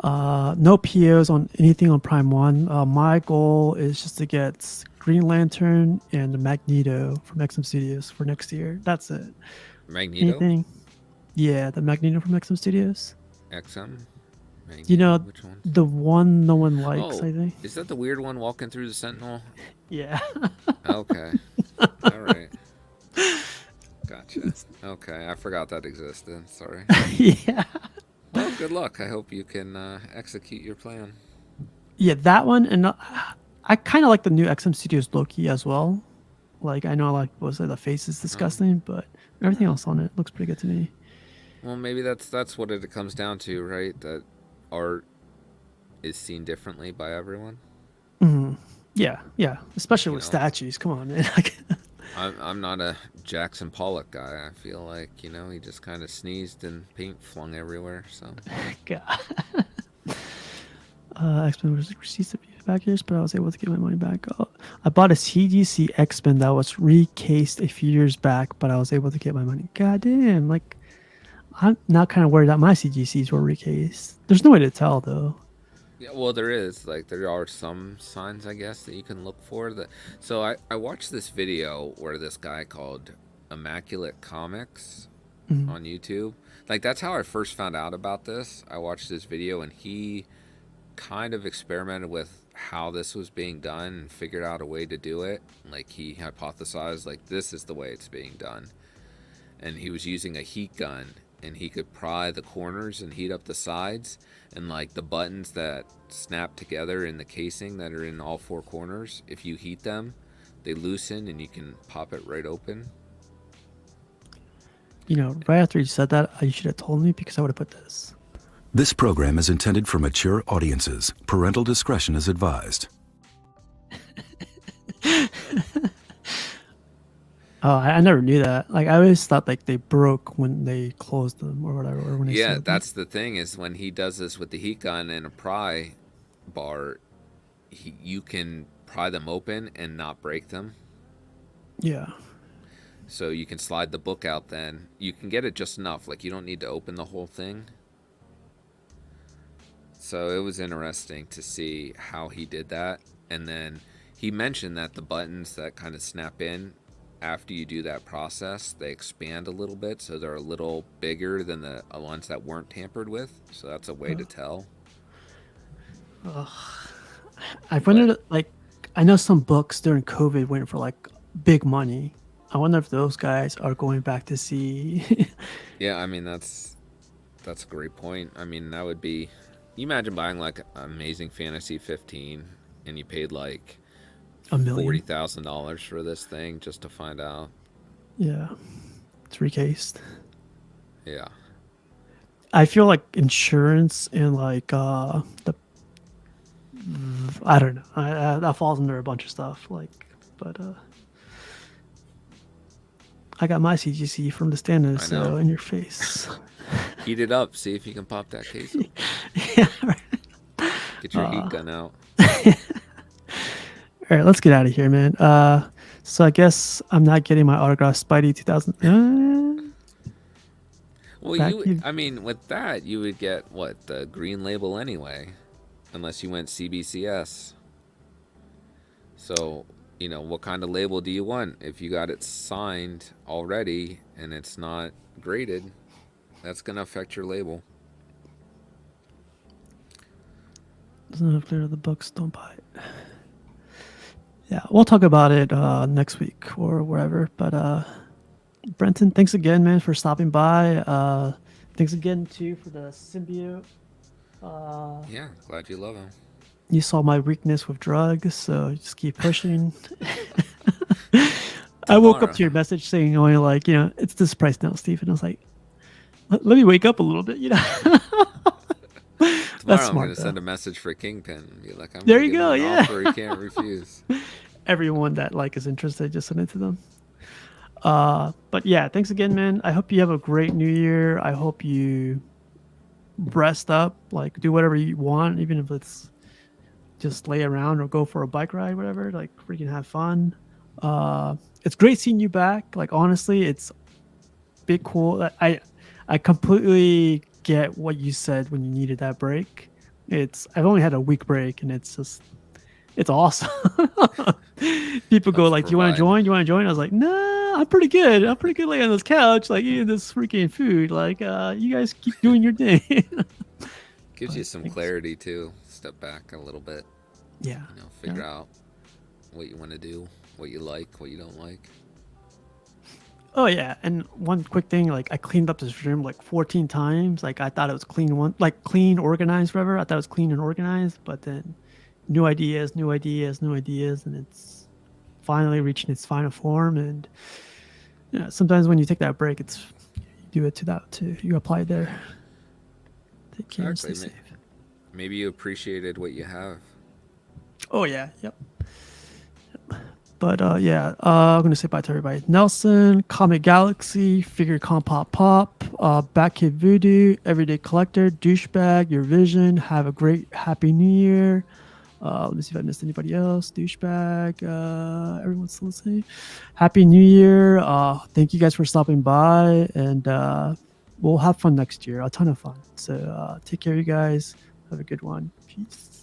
no POs on anything on Prime 1. My goal is just to get Green Lantern and the Magneto from XM Studios for next year. That's it. Magneto? Anything? Yeah, the Magneto from XM Studios. XM? Magneto, which one? The one no one likes, I think. Is that the weird one walking through the Sentinel? Yeah. Okay. All right. Gotcha. Okay, I forgot that existed. Sorry. Yeah. Well, good luck. I hope you can execute your plan. Yeah, that one, and I kind of like the new XM Studios Loki as well. Like, I know, like, the face is disgusting, but everything else on it looks pretty good to me. Well, maybe that's what it comes down to, right? That art is seen differently by everyone. Mm-hmm. Yeah, especially with statues. Come on, man. I'm not a Jackson Pollock guy. I feel like, he just kind of sneezed and paint flung everywhere. So. God. X-Men was received a few packets, but I was able to get my money back. I bought a CGC X-Men that was recased a few years back, but I was able to get my money. God damn, like, I'm not kind of worried that my CGCs were recased. There's no way to tell, though. Yeah, well, there is. Like, there are some signs, I guess, that you can look for. So I watched this video where this guy called Immaculate Comics on YouTube. Like, that's how I first found out about this. I watched this video, and he kind of experimented with how this was being done and figured out a way to do it. Like, he hypothesized, like, this is the way it's being done. And he was using a heat gun, and he could pry the corners and heat up the sides. And like the buttons that snap together in the casing that are in all four corners, if you heat them, they loosen and you can pop it right open. Right after you said that, you should have told me, because I would have put this. This program is intended for mature audiences. Parental discretion is advised. Oh, I never knew that. Like, I always thought like they broke when they closed them or whatever. Or when they that's the thing, is when he does this with the heat gun and a pry bar, you can pry them open and not break them. Yeah. So you can slide the book out then. You can get it just enough. Like, you don't need to open the whole thing. So it was interesting to see how he did that. And then he mentioned that the buttons that kind of snap in, after you do that process, they expand a little bit, so they're a little bigger than the ones that weren't tampered with. So that's a way to tell. I wondered, like, I know some books during COVID went for like big money. I wonder if those guys are going back to see. Yeah, I mean, that's a great point. I mean, that would be, you imagine buying like Amazing Fantasy 15 and you paid like $40,000 for this thing just to find out. Yeah, it's recased. Yeah, I feel like insurance and like I don't know. That falls under a bunch of stuff. Like, but I got my CGC from the Thanos, so in your face. Heat it up. See if you can pop that case open. Yeah, right. Get your heat gun out. All right, let's get out of here, man. So I guess I'm not getting my autograph Spidey 2000. Well, I mean, with that, you would get, what, the green label anyway. Unless you went CBCS. So, what kind of label do you want? If you got it signed already and it's not graded, that's going to affect your label. Doesn't have clear the books, don't buy it. Yeah, we'll talk about it next week or wherever. But Brenton, thanks again, man, for stopping by. Thanks again too for the symbiote. Yeah, glad you love him. You saw my weakness with drugs, so just keep pushing. I woke up to your message saying, only like, it's this price now, Stephen. I was like, let me wake up a little bit, Tomorrow I'm going to send a message for Kingpin and be like, there you go, yeah. Offer he can't refuse. Everyone that is interested, just send it to them. But yeah, thanks again, man. I hope you have a great new year. I hope you rest up, like do whatever you want, even if it's just lay around or go for a bike ride, whatever, like freaking have fun. It's great seeing you back. Like, honestly, it's big cool. I completely get what you said when you needed that break. I've only had a week break and it's awesome. People go like, you want to join? I was like, nah, I'm pretty good. I'm pretty good laying on this couch, like eating this freaking food. Like, you guys keep doing your thing. Gives you some clarity too. Step back a little bit. Yeah. Figure out what you want to do, what you like, what you don't like. Oh yeah, and one quick thing, like I cleaned up this room like 14 times. Like I thought it was clean, organized, whatever. I thought it was clean and organized, but then new ideas, and it's finally reaching its final form. And sometimes when you take that break, you do it to that too. You apply it there. Take care, stay safe. Maybe you appreciated what you have. Oh yeah, yep. But I'm gonna say bye to everybody. Nelson, Comic Galaxy, Figure Con Pop, Batkid Voodoo, Everyday Collector, Douchebag, Your Vision. Have a great Happy New Year. Let me see if I missed anybody else. Douchebag, everyone's listening. Happy New Year. Thank you guys for stopping by, and we'll have fun next year. A ton of fun. So take care, you guys. Have a good one. Peace.